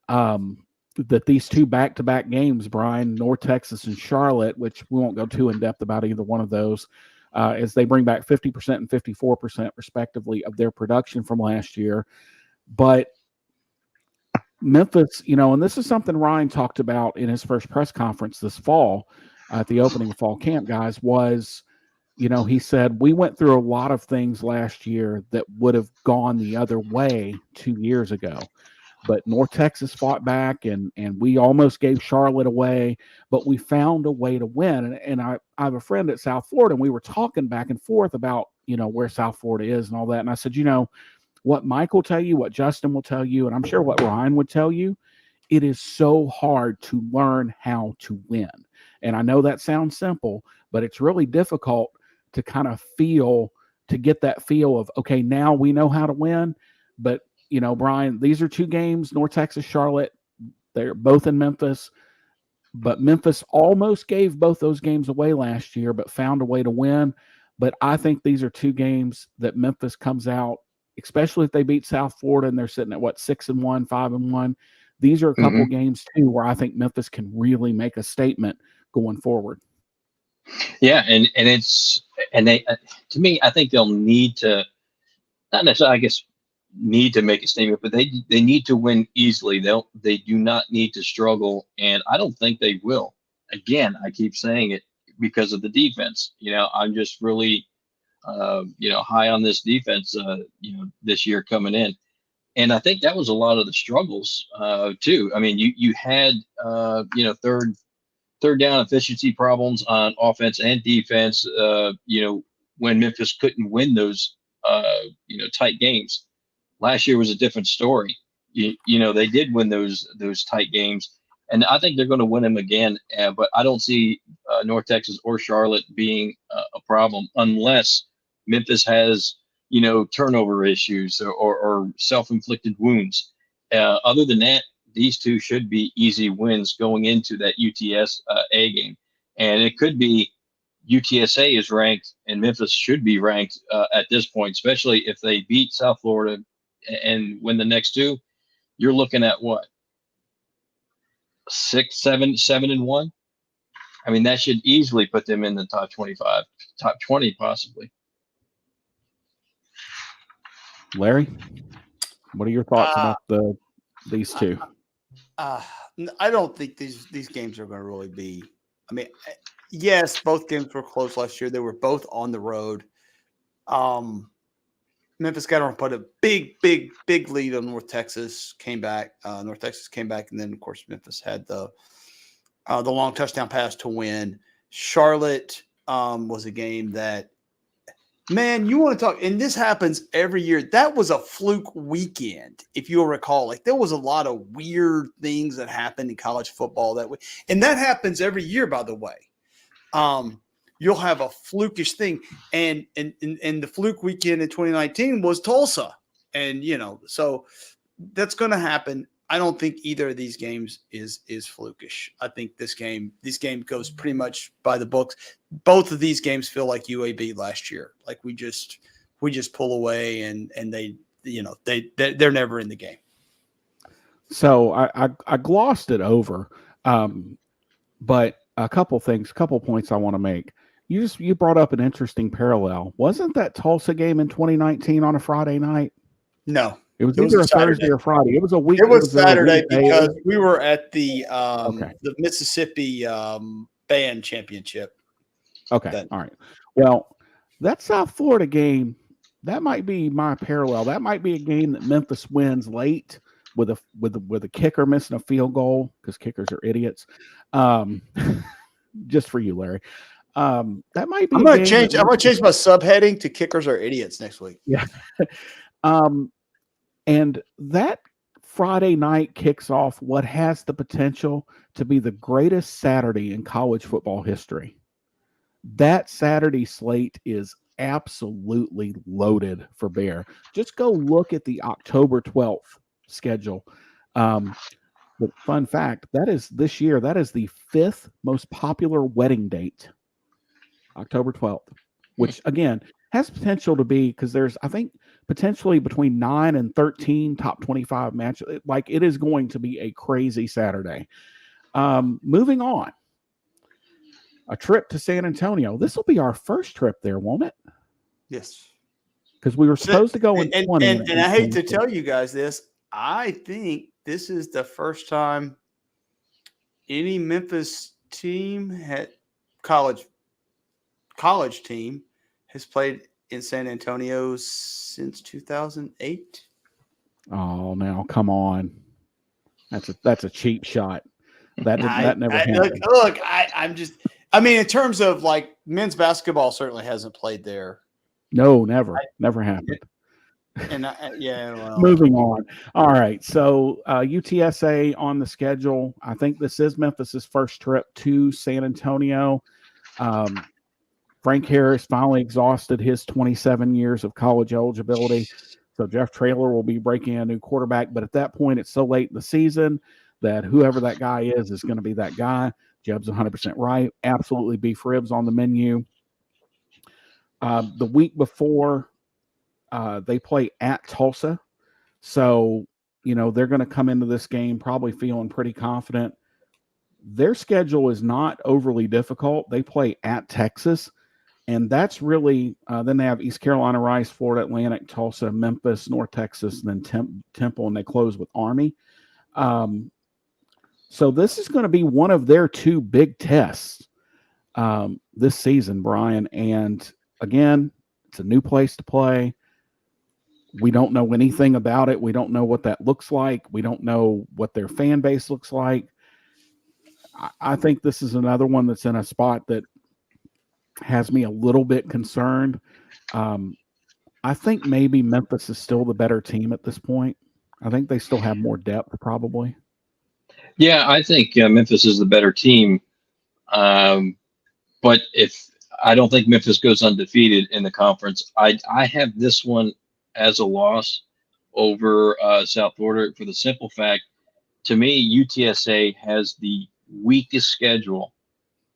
that these two back-to-back games, Bryan, North Texas and Charlotte, which we won't go too in-depth about either one of those, as they bring back 50% and 54% respectively of their production from last year. But Memphis, and this is something Ryan talked about in his first press conference this fall at the opening of fall camp, guys, was, he said, we went through a lot of things last year that would have gone the other way 2 years ago. But North Texas fought back, and we almost gave Charlotte away, but we found a way to win. And I have a friend at South Florida, and we were talking back and forth about, where South Florida is and all that. And I said, what Mike will tell you, what Justin will tell you, and I'm sure what Ryan would tell you, it is so hard to learn how to win. And I know that sounds simple, but it's really difficult to kind of get that feel of, okay, now we know how to win. But, Bryan, these are 2 games, North Texas, Charlotte. They're both in Memphis. But Memphis almost gave both those games away last year, but found a way to win. But I think these are 2 games that Memphis comes out, especially if they beat South Florida and they're sitting at 6-1, 5-1. These are a couple games too where I think Memphis can really make a statement going forward. Yeah, and they to me, I think they'll need to, not necessarily, I guess, need to make a statement, but they need to win easily. They do not need to struggle, and I don't think they will. Again, I keep saying it because of the defense. I'm just really high on this defense, this year coming in. And I think that was a lot of the struggles, too. I mean, you had, third down efficiency problems on offense and defense, when Memphis couldn't win those, tight games. Last year was a different story. They did win those tight games. And I think they're going to win them again. But I don't see North Texas or Charlotte being a problem unless Memphis has, turnover issues or self-inflicted wounds. Other than that, these 2 should be easy wins going into that UTS A game. And it could be UTSA is ranked and Memphis should be ranked at this point, especially if they beat South Florida and win the next 2. You're looking at what? 6, 7-1. I mean, that should easily put them in the top 25, top 20, possibly. Larry, what are your thoughts about these 2? I don't think these games are going to really be. I mean, yes, both games were close last year. They were both on the road. Memphis got on, put a big lead on North Texas. Came back. North Texas came back, and then of course Memphis had the long touchdown pass to win. Charlotte was a game that, man, you want to talk, and this happens every year. That was a fluke weekend, if you'll recall. Like, there was a lot of weird things that happened in college football that way, and that happens every year, by the way. You'll have a flukish thing, and the fluke weekend in 2019 was Tulsa, and so that's going to happen. I don't think either of these games is flukish. I think this game goes pretty much by the books. Both of these games feel like UAB last year. Like we just pull away and they're never in the game. So I glossed it over, but a couple points I want to make. You brought up an interesting parallel. Wasn't that Tulsa game in 2019 on a Friday night? No. It was either a Thursday or Friday. It was a week. It was Saturday because we were at the Mississippi band championship. Okay. All right. Well, that South Florida game, that might be my parallel. That might be a game that Memphis wins late with a kicker missing a field goal because kickers are idiots. Just for you, Larry. That might be. I'm going to change my subheading to "Kickers are idiots" next week. Yeah. And that Friday night kicks off what has the potential to be the greatest Saturday in college football history. That Saturday slate is absolutely loaded for Bear. Just go look at the October 12th schedule. But fun fact, that is this year, that is the 5th most popular wedding date, October 12th, which again has potential to be because there's, I think, potentially between 9 and 13 top 25 matches. Like it is going to be a crazy Saturday. Moving on, a trip to San Antonio. This will be our first trip there, won't it? Yes. Because we were supposed to go in and, 20. and I hate to tell you guys this. I think this is the first time any Memphis team had college team has played in San Antonio since 2008. Oh, now come on. That's a cheap shot. That never happened. Look, I mean, in terms of like men's basketball, certainly hasn't played there. No, never happened. And well. Moving on. All right. So UTSA on the schedule. I think this is Memphis's first trip to San Antonio. Frank Harris finally exhausted his 27 years of college eligibility. So Jeff Traylor will be breaking a new quarterback. But at that point, it's so late in the season that whoever that guy is going to be that guy. Jeb's 100% right. Absolutely beef ribs on the menu. The week before, they play at Tulsa. So, they're going to come into this game probably feeling pretty confident. Their schedule is not overly difficult. They play at Texas. And that's really, then they have East Carolina, Rice, Florida Atlantic, Tulsa, Memphis, North Texas, and then Temple, and they close with Army. So this is going to be one of their 2 big tests this season, Bryan. And again, it's a new place to play. We don't know anything about it. We don't know what that looks like. We don't know what their fan base looks like. I think this is another one that's in a spot that has me a little bit concerned. I think maybe Memphis is still the better team at this point. I think they still have more depth, probably. Yeah, I think Memphis is the better team. But I don't think Memphis goes undefeated in the conference. I have this one as a loss over South Florida for the simple fact, to me, UTSA has the weakest schedule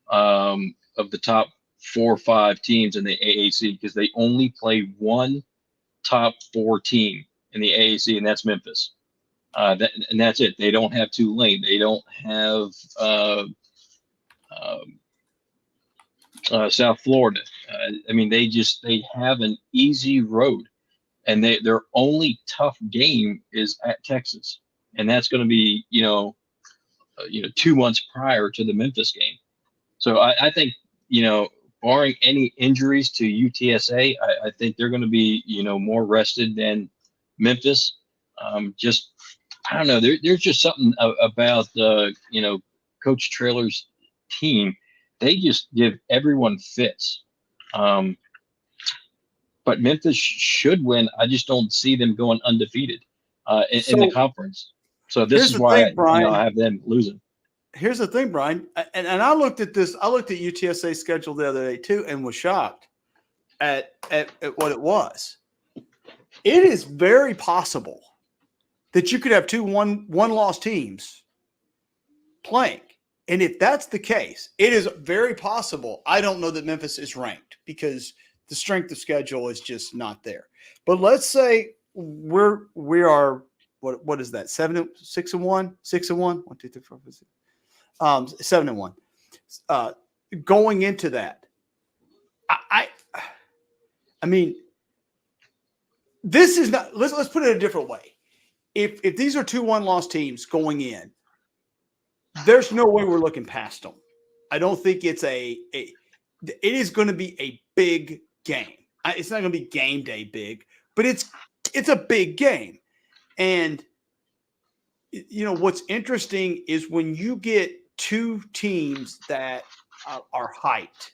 of the top 4 or 5 teams in the AAC because they only play one top 4 team in the AAC, and that's Memphis. And that's it. They don't have Tulane. They don't have South Florida. I mean, they have an easy road, and their only tough game is at Texas, and that's going to be 2 months prior to the Memphis game. So I think barring any injuries to UTSA, I think they're going to be more rested than Memphis. I don't know. There's just something about Coach Traylor's team. They just give everyone fits. But Memphis should win. I just don't see them going undefeated in the conference. So this is why I have them losing. Here's the thing, Bryan, and I looked at this. I looked at UTSA's schedule the other day too, and was shocked at what it was. It is very possible that you could have 2 one-loss teams playing. And if that's the case, it is very possible. I don't know that Memphis is ranked because the strength of schedule is just not there. But let's say we are what is that? 6-1, 6-1, 1, 2, 3, 4, 5, 6. 7-1. Going into that, I mean, this is not. Let's put it a different way. If these are 2 one-loss teams going in, there's no way we're looking past them. I don't think it is going to be a big game. It's not going to be game day big, but it's a big game. And what's interesting is when you get 2 teams that are hyped.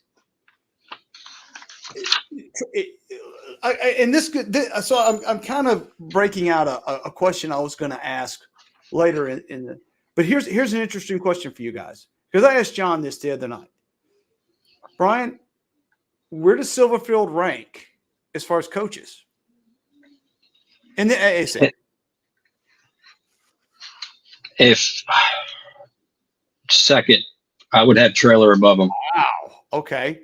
So I'm kind of breaking out a question I was going to ask later in the. But here's an interesting question for you guys, because I asked John this the other night. Bryan, where does Silverfield rank as far as coaches in the AAC? If second, I would have Trailer above them. Wow. Okay.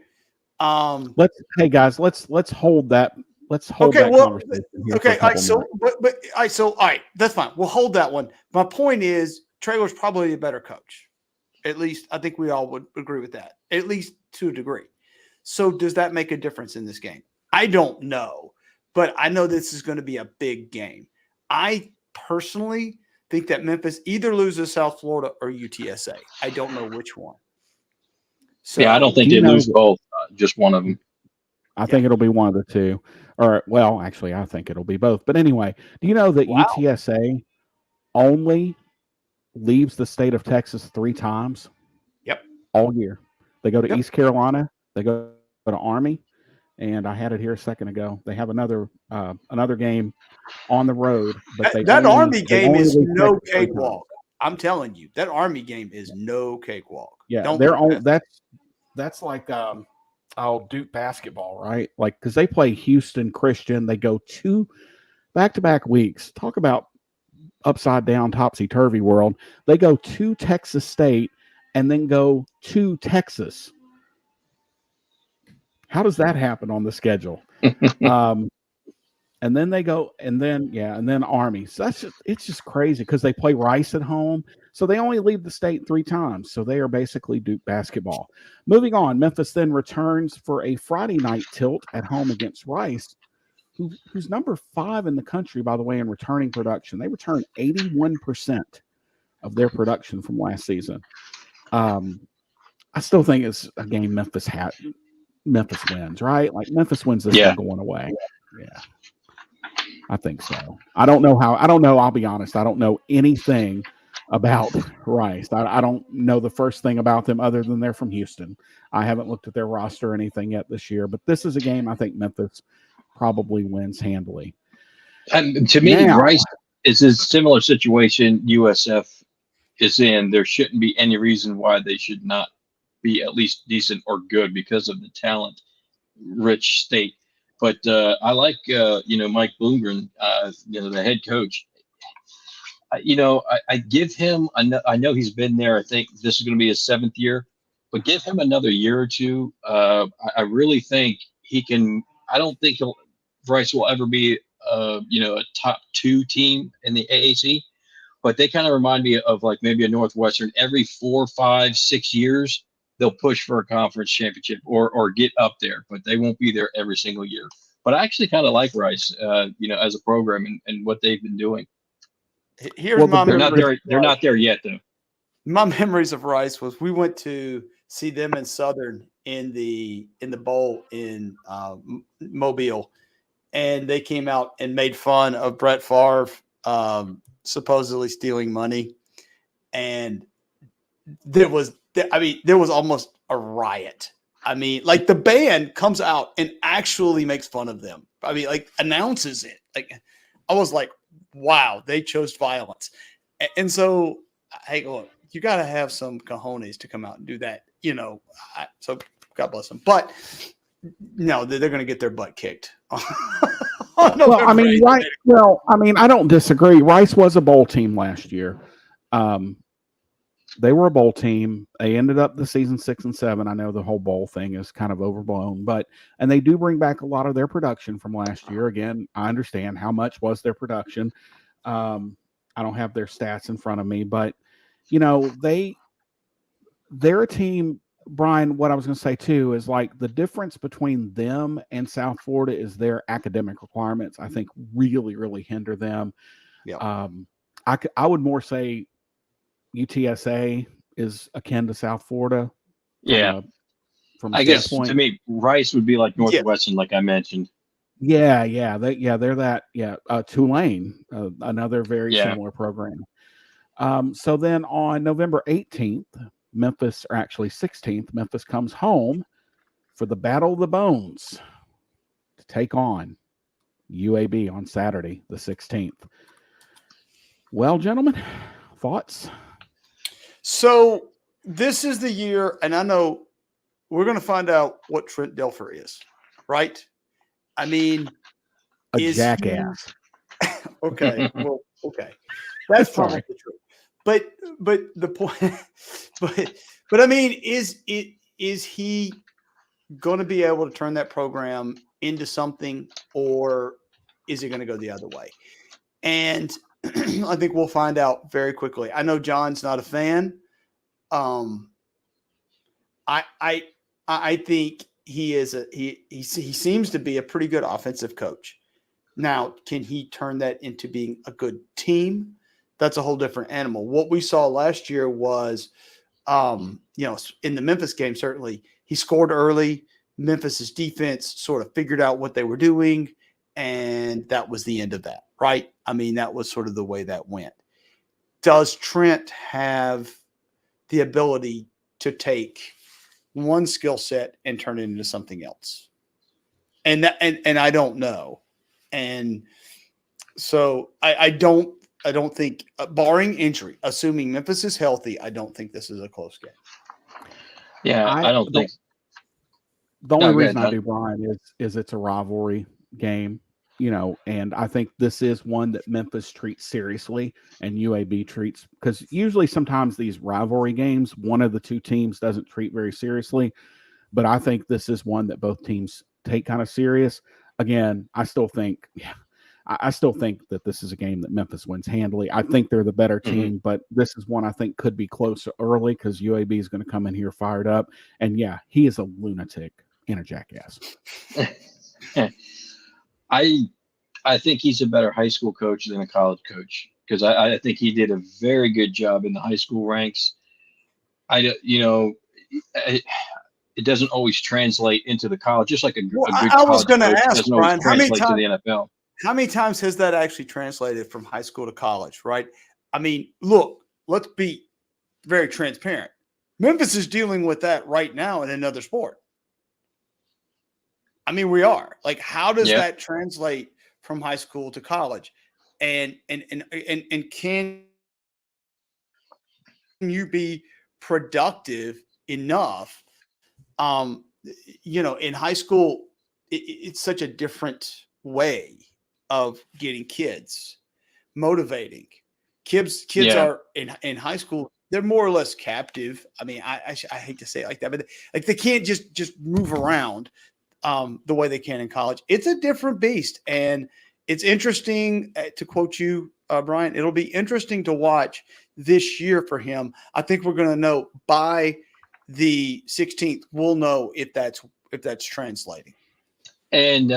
Hey guys, let's hold that. Let's hold Okay. that Well. conversation here for Okay. a All right. couple So, minutes. all right. So, all right. That's fine. We'll hold that one. My point is, Traylor's probably a better coach. At least, I think we all would agree with that. At least to a degree. So, does that make a difference in this game? I don't know, but I know this is going to be a big game. I personally think that Memphis either loses South Florida or UTSA. I don't know which one. So, Yeah, I don't think Do you they know lose that- both. Just one of them. I think it'll be one of the two. Or, well, actually, I think it'll be both. But anyway, do you know that wow. UTSA only leaves the state of Texas 3 times Yep. all year? They go to Yep. East Carolina, they go to Army, and I had it here a second ago. They have another game on the road, but That Army game is leave no Texas 3 times. cakewalk. I'm telling you, that Army game is no cakewalk. Yeah, Don't they're think on. That's like Duke basketball, right? Like because they play Houston Christian, they go 2 back-to-back weeks. Talk about upside down, topsy turvy world. They go to Texas State and then go to Texas. How does that happen on the schedule? And then they go, and then Army. So it's just crazy because they play Rice at home. So they only leave the state 3 times. So they are basically Duke basketball. Moving on, Memphis then returns for a Friday night tilt at home against Rice, who's number 5 in the country, by the way, in returning production. They return 81% of their production from last season. I still think it's a game Memphis wins, right? Like Memphis wins this one going away. Yeah. I think so. I don't know. I'll be honest. I don't know anything about Rice. I don't know the first thing about them other than they're from Houston. I haven't looked at their roster or anything yet this year, but this is a game I think Memphis probably wins handily. And to me, Rice is a similar situation USF is in. There shouldn't be any reason why they should not be at least decent or good because of the talent rich state. But I like Mike Bloomgren, the head coach. I give him. I know he's been there. I think this is going to be his 7th year, but give him another year or two. I really think he can. I don't think Rice will ever be a top 2 team in the AAC, but they kind of remind me of like maybe a Northwestern. Every 4, 5, 6 years, they'll push for a conference championship or get up there, but they won't be there every single year. But I actually kind of like Rice, as a program and what they've been doing. Here's my they're not there. They're not there yet, though. My memories of Rice was we went to see them in Southern in the bowl in Mobile, and they came out and made fun of Brett Favre supposedly stealing money, and there was almost a riot. I mean, like the band comes out and actually makes fun of them. I mean, like announces it. Like I was like, wow, they chose violence. And so, hey, look, you got to have some cojones to come out and do that, so God bless them. But no, they're going to get their butt kicked. Well, I mean, right. Well, I mean, I don't disagree. Rice was a bowl team last year. They were a bowl team. They ended up the season 6 and 7. I know the whole bowl thing is kind of overblown, and they do bring back a lot of their production from last year. Again, I understand how much was their production. I don't have their stats in front of me, but they're a team. Bryan, what I was going to say too is like the difference between them and South Florida is their academic requirements. I think really, really hinder them. Yeah. I would more say UTSA is akin to South Florida. From I guess to me, Rice would be like Northwestern, like I mentioned. Yeah, they're that. Yeah, Tulane, another very similar program. So then on November 18th, Memphis, or actually 16th, Memphis comes home for the Battle of the Bones to take on UAB on Saturday, the 16th. Well, gentlemen, thoughts? So this is the year, and I know we're going to find out what Trent Dilfer is, right? I mean, a jackass. Okay. Well, okay. That's probably true. but the point, but I mean, is he going to be able to turn that program into something, or is it going to go the other way? And I think we'll find out very quickly. I know John's not a fan. I think he is he seems to be a pretty good offensive coach. Now, can he turn that into being a good team? That's a whole different animal. What we saw last year was, in the Memphis game, certainly he scored early. Memphis's defense sort of figured out what they were doing, and that was the end of that, right? I mean, that was sort of the way that went. Does Trent have the ability to take one skill set and turn it into something else? And I don't know. And so I don't think, barring injury, assuming Memphis is healthy, I don't think this is a close game. Yeah, I don't think. The only reason I do, Bryan, is it's a rivalry game, and I think this is one that Memphis treats seriously and UAB treats, because usually sometimes these rivalry games, one of the two teams doesn't treat very seriously, but I think this is one that both teams take kind of serious. Again, I still think that this is a game that Memphis wins handily. I think they're the better team, but this is one I think could be close early because UAB is going to come in here fired up. And yeah, he is a lunatic and a jackass. I think he's a better high school coach than a college coach, because I think he did a very good job in the high school ranks. It doesn't always translate into the college, just like a good I was going to ask, Bryan, how many times has that actually translated from high school to college, right? I mean, look, let's be very transparent. Memphis is dealing with that right now in another sport. I mean, we are. Like, how does that translate from high school to college? And can you be productive enough? In high school, it's such a different way of getting kids, motivating. Kids are in high school, they're more or less captive. I mean, I hate to say it like that, but like they can't just move around the way they can in college. It's a different beast, and it's interesting, to quote you, Bryan. It'll be interesting to watch this year for him. I think we're going to know by the 16th. We'll know if that's translating. And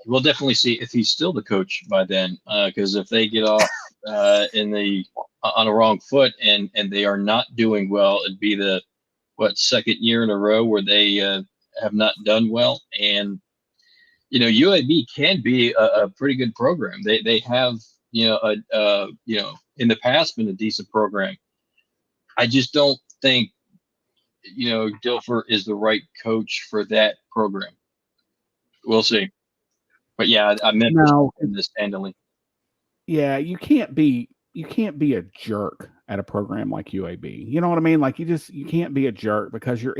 we'll definitely see if he's still the coach by then, because if they get off on a wrong foot and they are not doing well, it'd be the second year in a row where they have not done well. And UAB can be a pretty good program. They have in the past been a decent program. I just don't think Dilfer is the right coach for that program. We'll see. But yeah, I meant in this handling. Yeah, you can't be a jerk at a program like UAB. You know what I mean? Like you can't be a jerk, because you're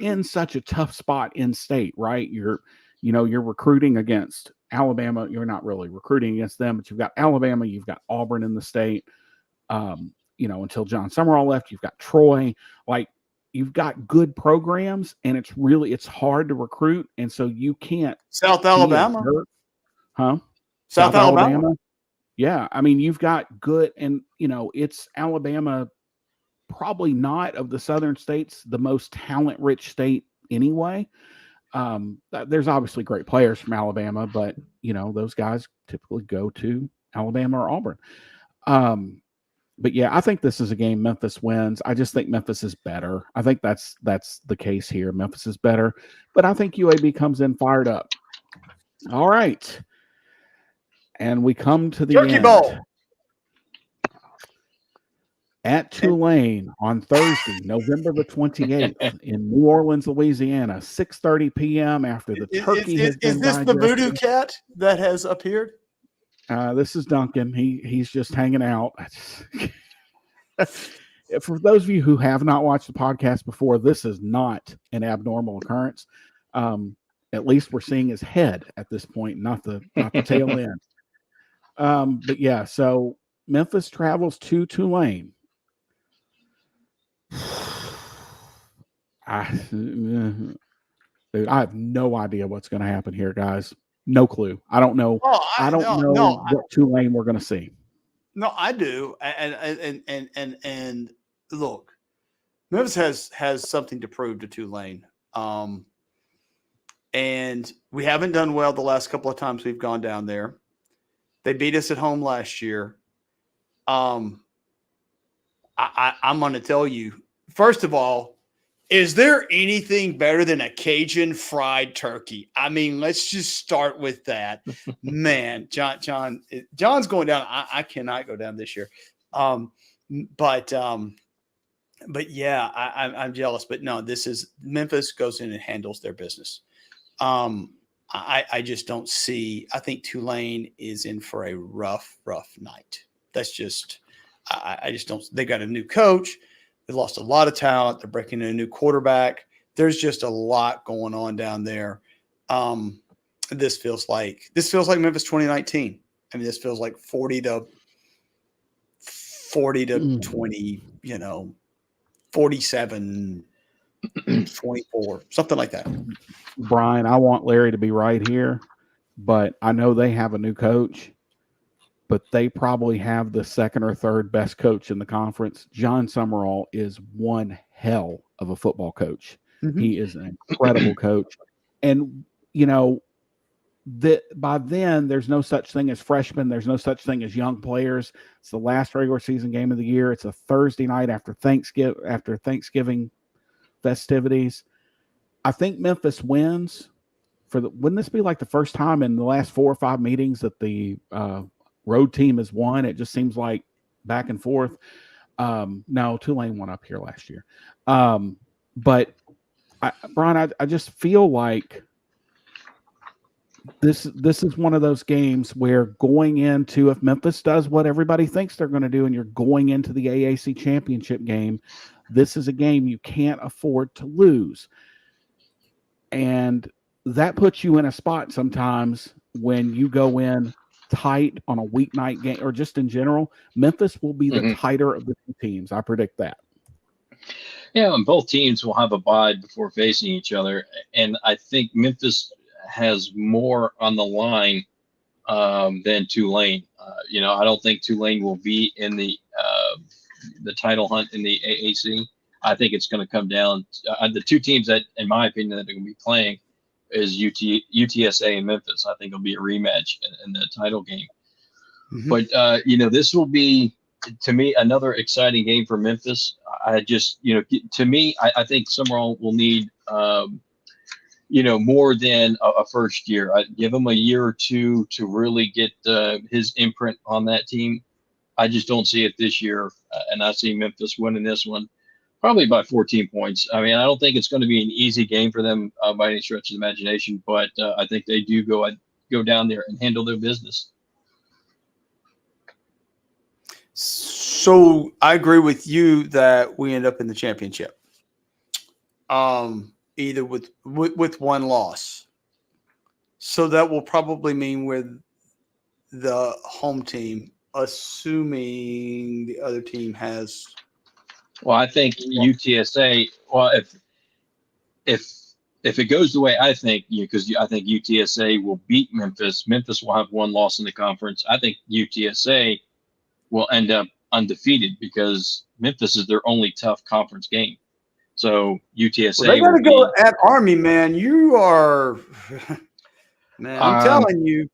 in such a tough spot in state, right? You're recruiting against Alabama. You're not really recruiting against them, but you've got Alabama, you've got Auburn in the state. Until John Summerall left, you've got Troy. Like, you've got good programs, and it's hard to recruit, and so you can't. South Alabama, huh? South Alabama. Yeah, I mean, you've got good, and it's Alabama, probably not of the southern states the most talent-rich state anyway. There's obviously great players from Alabama, but those guys typically go to Alabama or Auburn. But yeah, I think this is a game Memphis wins. I just think Memphis is better. I think that's the case here. Memphis is better, but I think UAB comes in fired up. All right. And we come to the Turkey end. Bowl At Tulane on Thursday, November the 28th in New Orleans, Louisiana, 6:30 p.m. after the turkey has been Is this digested. the voodoo cat that has appeared? This is Duncan. He's just hanging out. For those of you who have not watched the podcast before, this is not an abnormal occurrence. At least we're seeing his head at this point, not the tail end. But yeah, so Memphis travels to Tulane. Dude, I have no idea what's going to happen here, guys. No clue. I don't know. Oh, I don't no, know what Tulane we're going to see. no, I do. And look, Memphis has something to prove to Tulane. And we haven't done well the last couple of times we've gone down there. They beat us at home last year. I'm going to tell you, first of all, is there anything better than a Cajun fried turkey? I mean, let's just start with that. Man, John's going down. I cannot go down this year. But yeah, I'm jealous. But no, this is Memphis goes in and handles their business. I just don't see. I think Tulane is in for a rough night. That's just. I just don't. They got a new coach. They lost a lot of talent. They're breaking in a new quarterback. There's just a lot going on down there. This feels like Memphis 2019. I mean, this feels like 40 to 20. 47, 24, something like that. Bryan, I want Larry to be right here, but I know they have a new coach. But they probably have the second or third best coach in the conference. John Summerall is one hell of a football coach. Mm-hmm. He is an incredible coach. And, by then, there's no such thing as freshmen. There's no such thing as young players. It's the last regular season game of the year. It's a Thursday night after Thanksgiving festivities. I think Memphis wins. Wouldn't this be like the first time in the last 4 or 5 meetings that the road team has won? It just seems like back and forth. No, Tulane won up here last year. But Bryan, I just feel like this is one of those games where going into, if Memphis does what everybody thinks they're going to do and you're going into the AAC championship game, this is a game you can't afford to lose. And that puts you in a spot sometimes when you go in tight on a weeknight game, or just in general, Memphis will be the tighter of the two teams. I predict that. Yeah, and both teams will have a bye before facing each other, and I think Memphis has more on the line than Tulane. I don't think Tulane will be in the title hunt in the AAC. I think it's going to come down the two teams that, in my opinion, that are going to be playing is UTSA and Memphis. I think it'll be a rematch in the title game. Mm-hmm. But, this will be, to me, another exciting game for Memphis. I just, to me, I think Summerall will need, more than a first year. I give him a year or two to really get his imprint on that team. I just don't see it this year. And I see Memphis winning this one. Probably by 14 points. I mean, I don't think it's going to be an easy game for them by any stretch of the imagination, but I think they do go down there and handle their business. So I agree with you that we end up in the championship, either with one loss. So that will probably mean with the home team, assuming the other team has. Well, I think UTSA. Well, if it goes the way I think, because I think UTSA will beat Memphis. Memphis will have one loss in the conference. I think UTSA will end up undefeated because Memphis is their only tough conference game. So UTSA. They got to go at Army, man. You are, man. I'm telling you.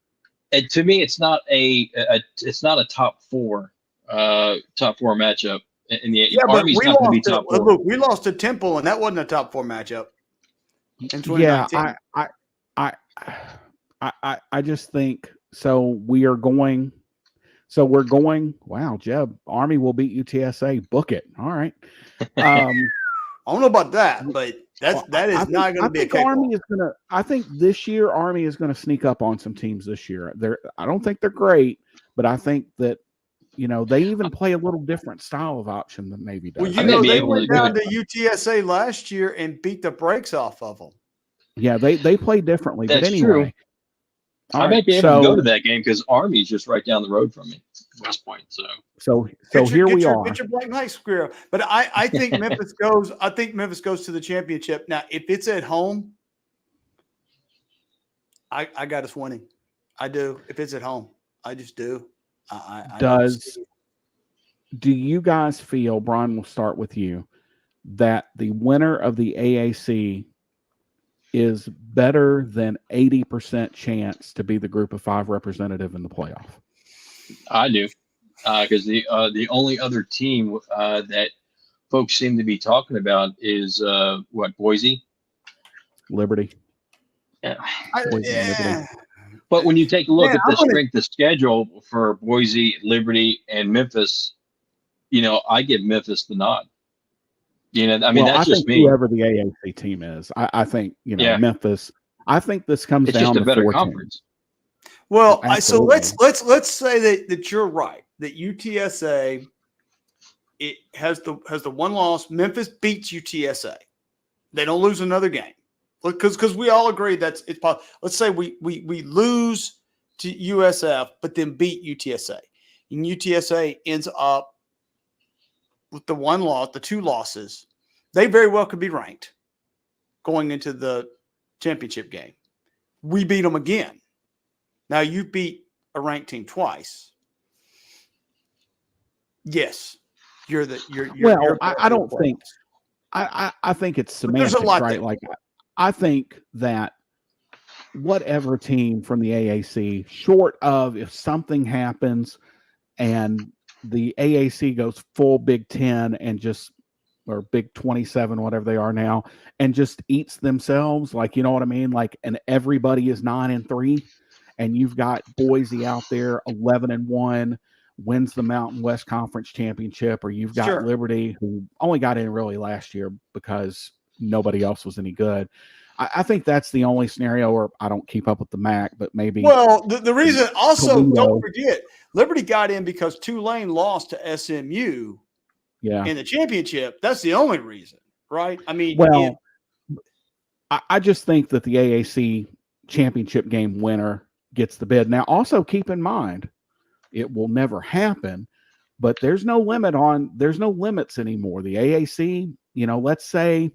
And to me, it's not it's not a top four matchup. In the Army's not going to be top four. Look, we lost to Temple, and that wasn't a top four matchup in 2019. Yeah, I just think so. We're going. Wow, Jeb, Army will beat UTSA. Book it. All right. I don't know about that, but that is not going to be a cakewalk. Army is going to. I think this year Army is going to sneak up on some teams this year. I don't think they're great, but I think that. They even play a little different style of option than Navy does. Well, they went down to UTSA last year and beat the brakes off of them. Yeah, they play differently. That's but anyway, true. I might be able to go to that game because Army's just right down the road from me. West Point. So Get here we are. Get your Black Knight square. But I think Memphis goes. I think Memphis goes to the championship. Now, if it's at home, I got us winning. I do. If it's at home, I just do. Do you guys feel, Bryan, we'll start with you, that the winner of the AAC is better than 80% chance to be the Group of 5 representative in the playoff? I do, because the only other team that folks seem to be talking about is Boise, Liberty. Yeah. Liberty. But when you take a look at the strength of schedule for Boise, Liberty, and Memphis, I give Memphis the nod. That's just me. Whoever the AAC team is, I think Memphis. I think this comes down to a better conference. Well, so let's say that you're right. That UTSA it has the one loss. Memphis beats UTSA. They don't lose another game. Because we all agree it's possible. Let's say we lose to USF, but then beat UTSA, and UTSA ends up with the one loss, the two losses. They very well could be ranked going into the championship game. We beat them again. Now you beat a ranked team twice. Yes, you're. I don't think. I think it's semantics, right? Like. I think that whatever team from the AAC, short of if something happens and the AAC goes full Big 10 and or Big 27, whatever they are now, and just eats themselves, like, you know what I mean? Like, and everybody is 9-3, and you've got Boise out there 11-1, wins the Mountain West Conference Championship, or you've got Liberty, who only got in really last year because nobody else was any good. I think that's the only scenario where I don't keep up with the MAC, but maybe. Well, the reason also, don't forget, Liberty got in because Tulane lost to SMU in the championship. That's the only reason, right? I mean, I just think that the AAC championship game winner gets the bid. Now, also keep in mind, it will never happen, but there's no limits anymore. The AAC, let's say,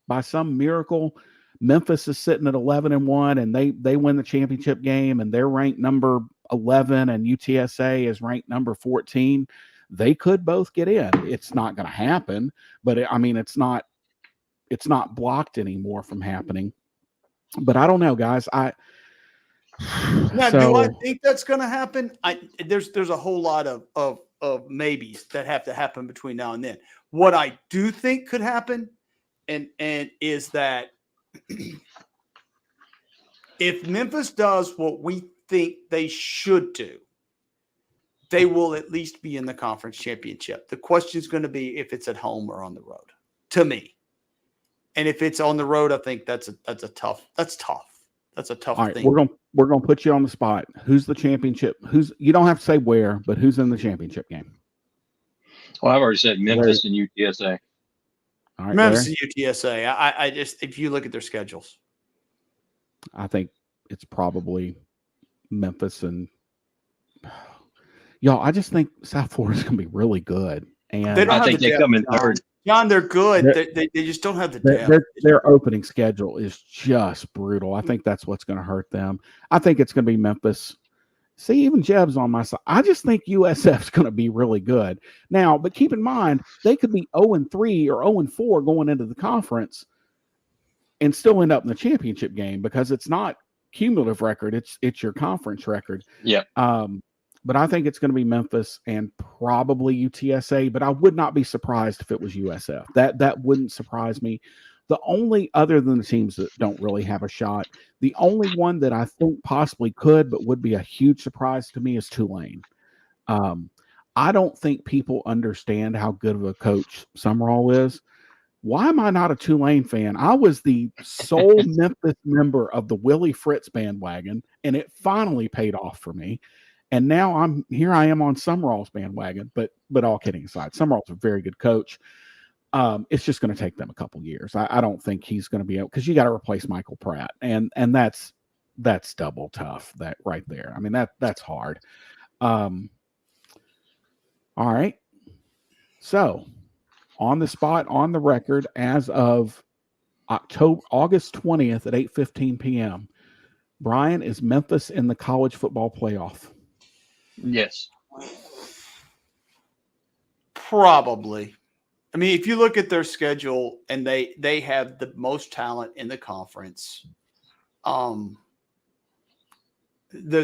by some miracle, Memphis is sitting at 11-1, and they win the championship game, and they're ranked number 11, and UTSA is ranked number 14. They could both get in. It's not going to happen, but it's not blocked anymore from happening. But I don't know, guys. Do I think that's going to happen? There's a whole lot of maybes that have to happen between now and then. What I do think could happen. And is that if Memphis does what we think they should do, they will at least be in the conference championship. The question is going to be if it's at home or on the road, to me. And if it's on the road, I think that's tough. That's a tough All right, thing. We're gonna put you on the spot. Who's the championship? You don't have to say where, but who's in the championship game? Well, I've already said Memphis and UTSA. All right, Memphis and UTSA. I just, if you look at their schedules, I think it's probably Memphis and y'all. I just think South Florida's going to be really good, and I think they come in third. John, they're good. They just don't have the depth. Their opening schedule is just brutal. I think that's what's going to hurt them. I think it's going to be Memphis. See, even Jeb's on my side. I just think USF's going to be really good. Now, but keep in mind, they could be 0-3 or 0-4 going into the conference and still end up in the championship game because it's not cumulative record. It's your conference record. Yeah. But I think it's going to be Memphis and probably UTSA, but I would not be surprised if it was USF. That wouldn't surprise me. The only, other than the teams that don't really have a shot, the only one that I think possibly could, but would be a huge surprise to me is Tulane. I don't think people understand how good of a coach Summerall is. Why am I not a Tulane fan? I was the sole Memphis member of the Willie Fritz bandwagon, and it finally paid off for me. And now I am on Summerall's bandwagon, but all kidding aside, Summerall's a very good coach. It's just going to take them a couple years. I don't think he's going to be able, because you got to replace Michael Pratt, and that's double tough, that right there. I mean, that's hard. All right. So, on the spot, on the record, as of August 20th at 8:15 p.m., Bryan, is Memphis in the college football playoff? Yes. Probably. I mean, if you look at their schedule and they have the most talent in the conference, they're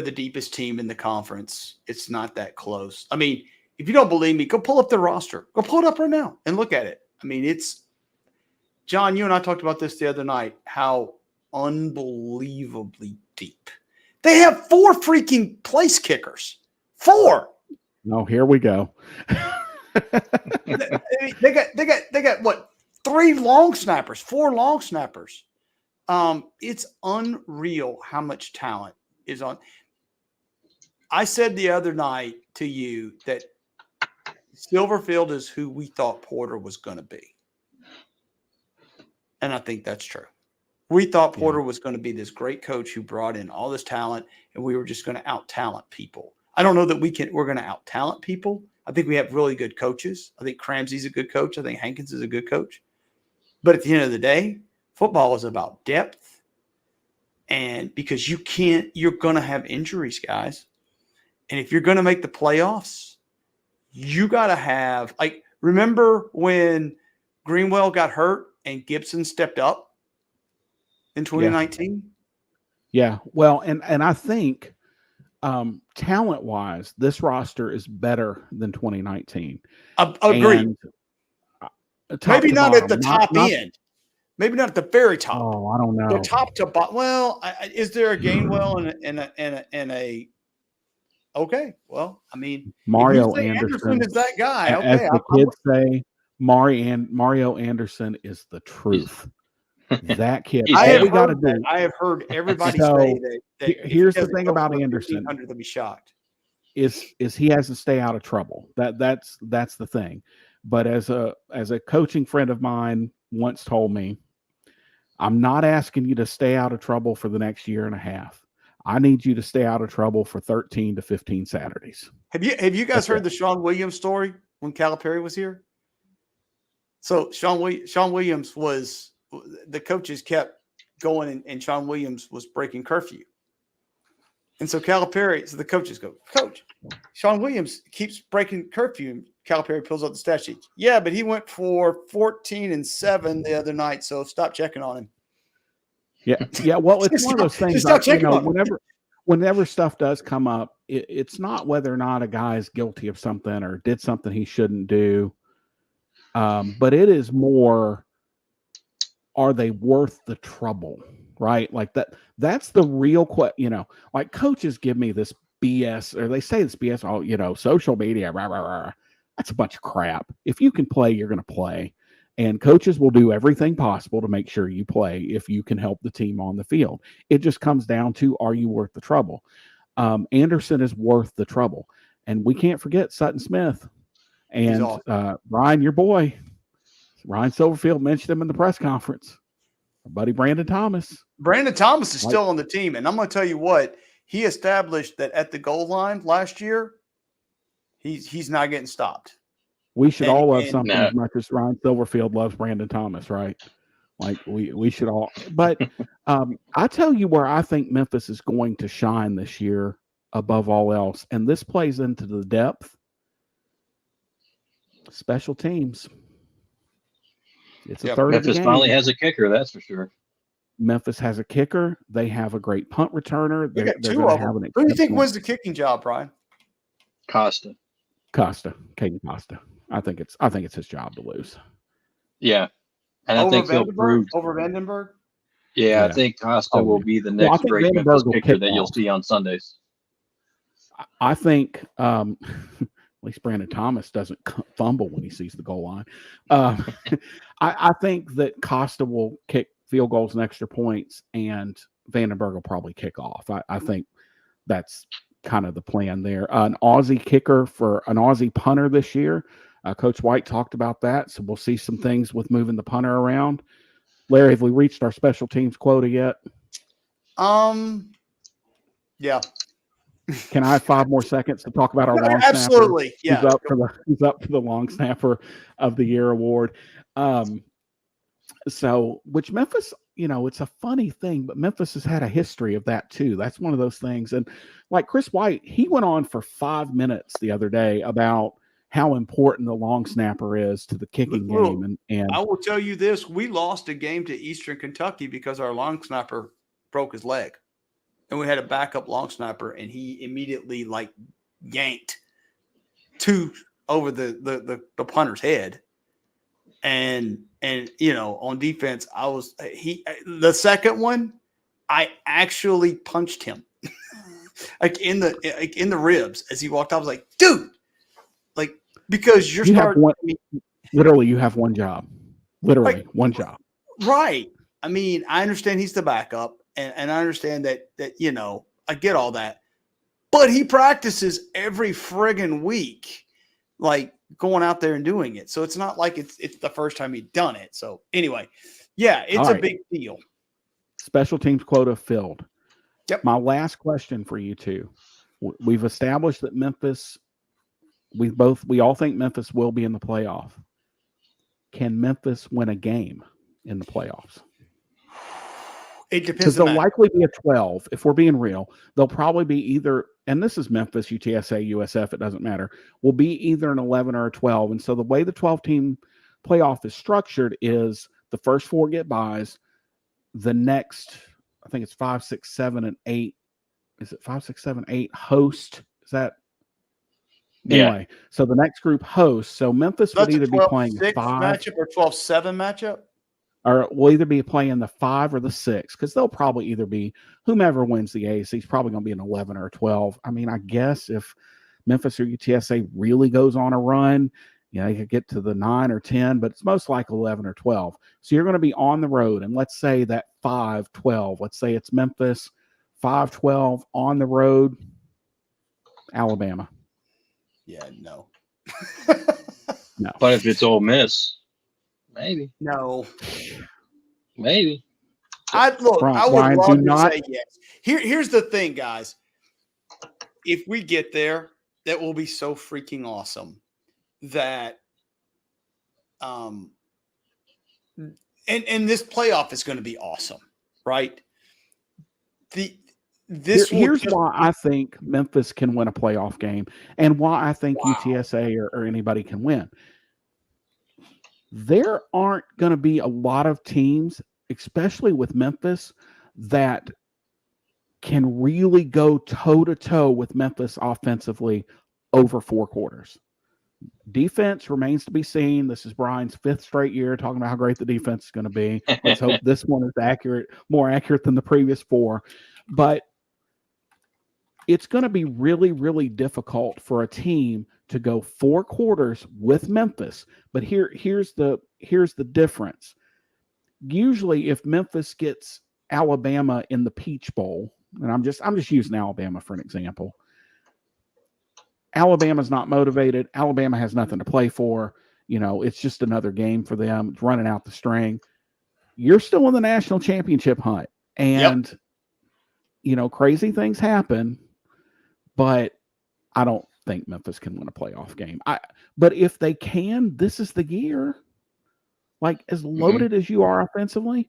the deepest team in the conference. It's not that close. I mean, if you don't believe me, go pull up their roster. Go pull it up right now and look at it. I mean, it's John, you and I talked about this the other night, how unbelievably deep. They have 4 freaking place kickers. 4. No, here we go. They got what? 3 long snappers, 4 long snappers. It's unreal how much talent is on. I said the other night to you that Silverfield is who we thought Porter was going to be. And I think that's true. We thought Porter was going to be this great coach who brought in all this talent, and we were just going to out-talent people. I don't know that we're going to out-talent people. I think we have really good coaches. I think Cramsey's a good coach. I think Hankins is a good coach. But at the end of the day, football is about depth. And because you're going to have injuries, guys. And if you're going to make the playoffs, you got to have, remember when Greenwell got hurt and Gibson stepped up in 2019? Yeah. Well, and I think talent-wise, this roster is better than 2019. Agreed. Maybe not at the top end. Maybe not at the very top. Oh, I don't know. The top to bottom. Well, is there a Gainwell and a okay? Well, I mean, Mario Anderson is that guy. Okay, as the kids say, Mario Anderson is the truth. That kid. I have heard everybody say that here's the thing about Anderson. They'll be shocked. Is he has to stay out of trouble. That's the thing. But as a coaching friend of mine once told me, I'm not asking you to stay out of trouble for the next year and a half. I need you to stay out of trouble for 13 to 15 Saturdays. Have you guys heard the Sean Williams story when Calipari was here? So Sean Williams was the coaches kept going and Sean Williams was breaking curfew. And so the coaches go, Coach, Sean Williams keeps breaking curfew. Calipari pulls out the stat sheet. Yeah, but he went for 14-7 the other night, so stop checking on him. Yeah. Well, it's one of those things. Whenever stuff does come up, it's not whether or not a guy is guilty of something or did something he shouldn't do, but it is more, are they worth the trouble? Right? Like that. That's the real question. Like coaches give me this BS, or they say this BS. Oh, social media. Rah, rah, rah. That's a bunch of crap. If you can play, you're going to play. And coaches will do everything possible to make sure you play if you can help the team on the field. It just comes down to, are you worth the trouble? Anderson is worth the trouble. And we can't forget Sutton Smith. And awesome. Bryan, your boy, Ryan Silverfield mentioned him in the press conference. Our buddy Brandon Thomas. Brandon Thomas is still on the team. And I'm going to tell you what, he established that at the goal line last year, he's not getting stopped. We should all love something as much as Ryan Silverfield loves Brandon Thomas, right? Like we should all. But I tell you where I think Memphis is going to shine this year above all else, and this plays into the depth. Special teams. It's a third Memphis of the game. finally has a kicker, that's for sure. Memphis has a kicker. They have a great punt returner. They're going to have an. Who do you think wins the kicking job, Bryan? Costa, Caden Costa. I think it's his job to lose. Yeah, and I think he'll prove over Vandenberg. Yeah, I think Costa will be the next great Memphis kicker that you'll see on Sundays. I think at least Brandon Thomas doesn't fumble when he sees the goal line. I think that Costa will kick field goals and extra points, and Vandenberg will probably kick off. I think that's kind of the plan there. An Aussie kicker for an Aussie punter this year. Coach White talked about that, so we'll see some things with moving the punter around. Larry, have we reached our special teams quota yet? Yeah. Can I have 5 more seconds to talk about our No, long snapper? absolutely. Yeah. He's up for the long snapper of the year award. So, which Memphis, it's a funny thing, but Memphis has had a history of that too. That's one of those things. And like Chris White, he went on for 5 minutes the other day about how important the long snapper is to the kicking Look, game. And I will tell you this: we lost a game to Eastern Kentucky because our long snapper broke his leg, and we had a backup long snapper, and he immediately yanked 2 over the punter's head. And on defense, the second one, I actually punched him like in the ribs as he walked off. I was like, dude, because you have one job, literally one job. Right. I mean, I understand he's the backup, and I understand that I get all that, but he practices every friggin' week, going out there and doing it. So it's not like it's the first time he'd done it. So anyway, yeah, it's a big deal. Special teams quota filled. Yep. My last question for you two. We've established that Memphis, we all think Memphis will be in the playoff. Can Memphis win a game in the playoffs? It depends. Because they'll likely be a 12. If we're being real, they'll probably be either, and this is Memphis, UTSA, USF, it doesn't matter, will be either an 11 or a 12. And so the way the 12-team playoff is structured is the first 4 get buys. The next, I think it's 5, 6, 7, and 8. Is it 5, 6, 7, 8 host? Is that? Anyway, so the next group hosts. So Memphis would either be playing a 5 matchup or 12-7 matchup. Or will either be playing the 5 or the 6, because they'll probably either be whomever wins the AAC is probably going to be an 11 or a 12. I mean, I guess if Memphis or UTSA really goes on a run, they could get to the 9 or 10, but it's most likely 11 or 12. So you're going to be on the road, and let's say that 5-12. Let's say it's Memphis 5-12 on the road, Alabama. Yeah, no. No. But if it's Ole Miss, maybe. No. Maybe. I would Bryan, love to say yes. Here's the thing, guys. If we get there, that will be so freaking awesome that and this playoff is going to be awesome, right? Here's why I think Memphis can win a playoff game, and why I think UTSA or anybody can win. There aren't going to be a lot of teams, especially with Memphis, that can really go toe-to-toe with Memphis offensively over 4 quarters. Defense remains to be seen. This is Bryan's 5th straight year talking about how great the defense is going to be. Let's hope this one is more accurate than the previous 4. But it's going to be really, really difficult for a team to go 4 quarters with Memphis. But here's the difference. Usually, if Memphis gets Alabama in the Peach Bowl, and I'm just using Alabama for an example. Alabama's not motivated. Alabama has nothing to play for. It's just another game for them. It's running out the string. You're still in the national championship hunt, and crazy things happen. But I don't think Memphis can win a playoff game. But if they can, this is the year. As loaded as you are offensively,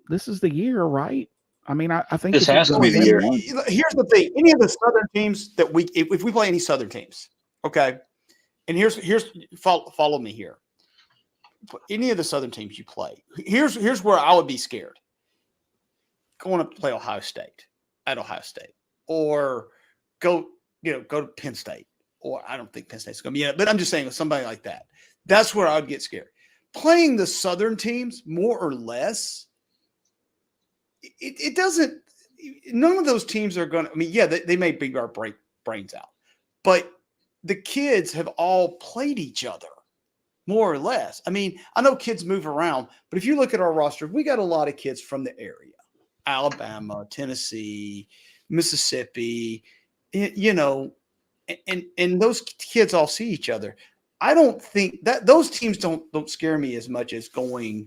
this is the year, right? I mean, I think this has to be the year. Here's the thing: any of the Southern teams that if we play any Southern teams, okay, and here's follow me here. Any of the Southern teams you play, here's where I would be scared. Going up to play Ohio State at Ohio State. Or go to Penn State. Or I don't think Penn State's going to be in it, but I'm just saying somebody like that. That's where I would get scared. Playing the Southern teams, more or less, it doesn't – none of those teams are going to – I mean, yeah, they may beat our brains out. But the kids have all played each other, more or less. I mean, I know kids move around, but if you look at our roster, we got a lot of kids from the area. Alabama, Tennessee – Mississippi, and those kids all see each other. I don't think that those teams don't scare me as much as going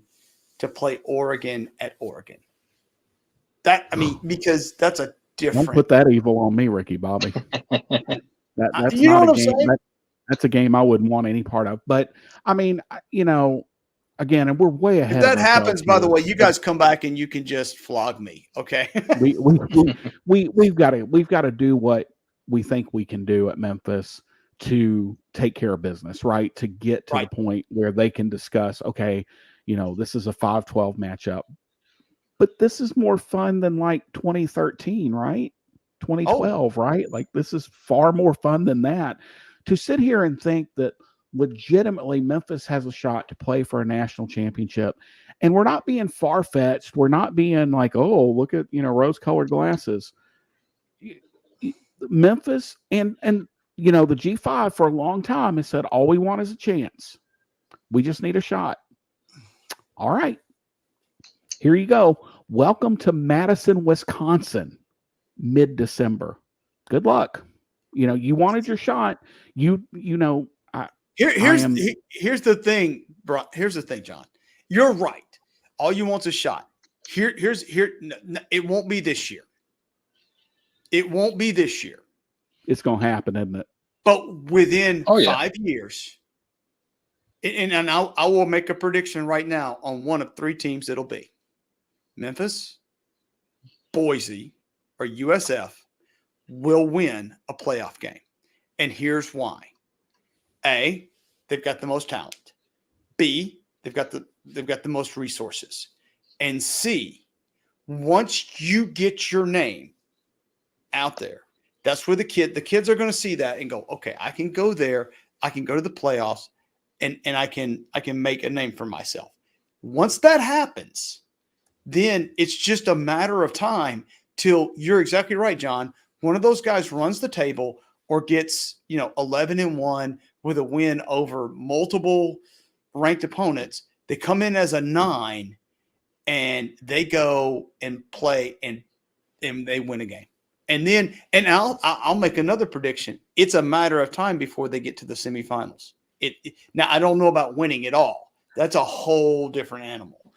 to play Oregon at Oregon. Because that's a different. Don't put that evil on me, Ricky Bobby. That's you know not what a I'm game. saying? That's a game I wouldn't want any part of. But I mean, again, and we're way If ahead of that ourselves happens, by the here. way, you guys come back and you can just flog me. Okay. We've got to do what we think we can do at Memphis to take care of business, right? To get to Right. the point where they can discuss, okay, this is a 5-12 matchup. But this is more fun than like 2013, right? 2012, right? Like this is far more fun than that. To sit here and think that legitimately Memphis has a shot to play for a national championship, and we're not being far-fetched. We're not being like, oh, look at rose-colored glasses. Memphis and the G5 for a long time has said all we want is a chance. We just need a shot. All right. Here you go. Welcome to Madison, Wisconsin, mid-December. Good luck. You wanted your shot. Here's the thing, bro. Here's the thing, John. You're right. All you want is a shot. It won't be this year. It won't be this year. It's going to happen, isn't it? But within 5 Yeah. years, and I will make a prediction right now on one of three teams it'll be. Memphis, Boise, or USF will win a playoff game. And here's why. A, they've got the most talent. B, they've got the most resources. And C, once you get your name out there, that's where the kids are going to see that and go, okay, I can go there. I can go to the playoffs and I can make a name for myself. Once that happens, then it's just a matter of time till you're exactly right, John. One of those guys runs the table or gets, 11-1 with a win over multiple ranked opponents. They come in as a 9 and they go and play and they win a game. And then, and I'll make another prediction. It's a matter of time before they get to the semifinals. Now I don't know about winning it all. That's a whole different animal.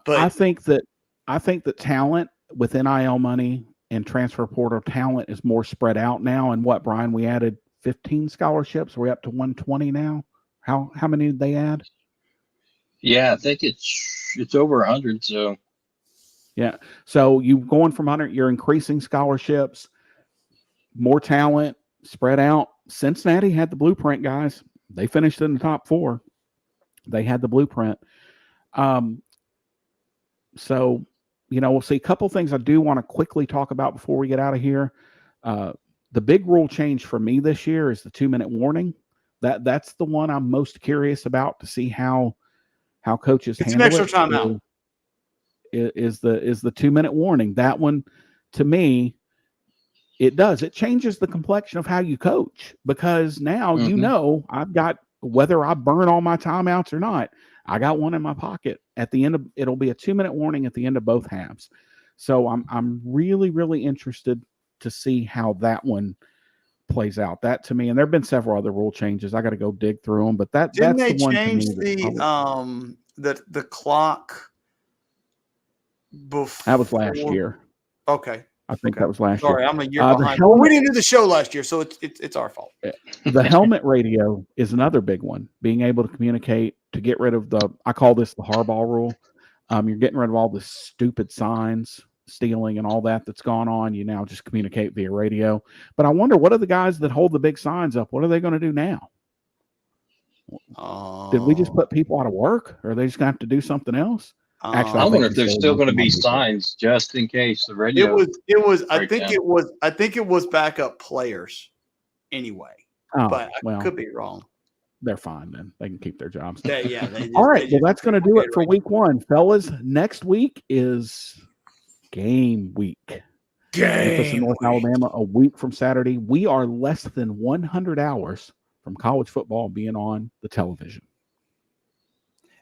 But I think that talent with NIL money and transfer portal talent is more spread out now. And what, Bryan, we added 15 scholarships. We're up to 120 now. How many did they add? Yeah, I think it's over 100. So yeah, so you going from 100, you're increasing scholarships, more talent spread out. Cincinnati had the blueprint, guys. They finished in the top 4. They had the blueprint. So, we'll see a couple things I do want to quickly talk about before we get out of here. The big rule change for me this year is the 2-minute warning. That's the one I'm most curious about to see how coaches it's handle an extra it. timeout. Is the 2-minute warning. That one, to me, it changes the complexion of how you coach, because now I've got, whether I burn all my timeouts or not, I got one in my pocket at the end of, it'll be a 2-minute warning at the end of both halves. So I'm really, really interested to see how that one plays out. That to me, and there've been several other rule changes. I got to go dig through them, but that's the one to me. The clock before That was last year. Okay. I think that was last year. Sorry, I'm a year behind. We didn't do the show last year, so it's our fault. The helmet radio is another big one. Being able to communicate, to get rid of I call this the hardball rule. You're getting rid of all the stupid signs, stealing, and all that's gone on. You now just communicate via radio. But I wonder, what are the guys that hold the big signs up? What are they going to do now? Did we just put people out of work, or are they just going to have to do something else? Actually, I wonder if there's still going to be signs just in case the radio. I think it was backup players anyway. But I could be wrong. They're fine then. They can keep their jobs. Yeah. All right. Well, that's going to do it for week 1, fellas. Next week is game week. Memphis and North Alabama, a week from Saturday. We are less than 100 hours from college football being on the television.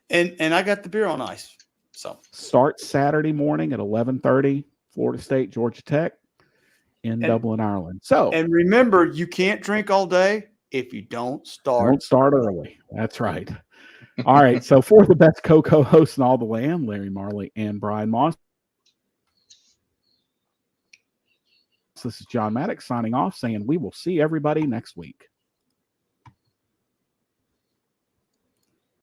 And I got the beer on ice. So start Saturday morning at 11:30, Florida State, Georgia Tech in Dublin, Ireland. So, and remember, you can't drink all day if you don't start. Don't start early. That's right. All right. So for the best co-hosts in all the land, Larry Marley and Bryan Moss. This is John Maddox signing off, saying we will see everybody next week.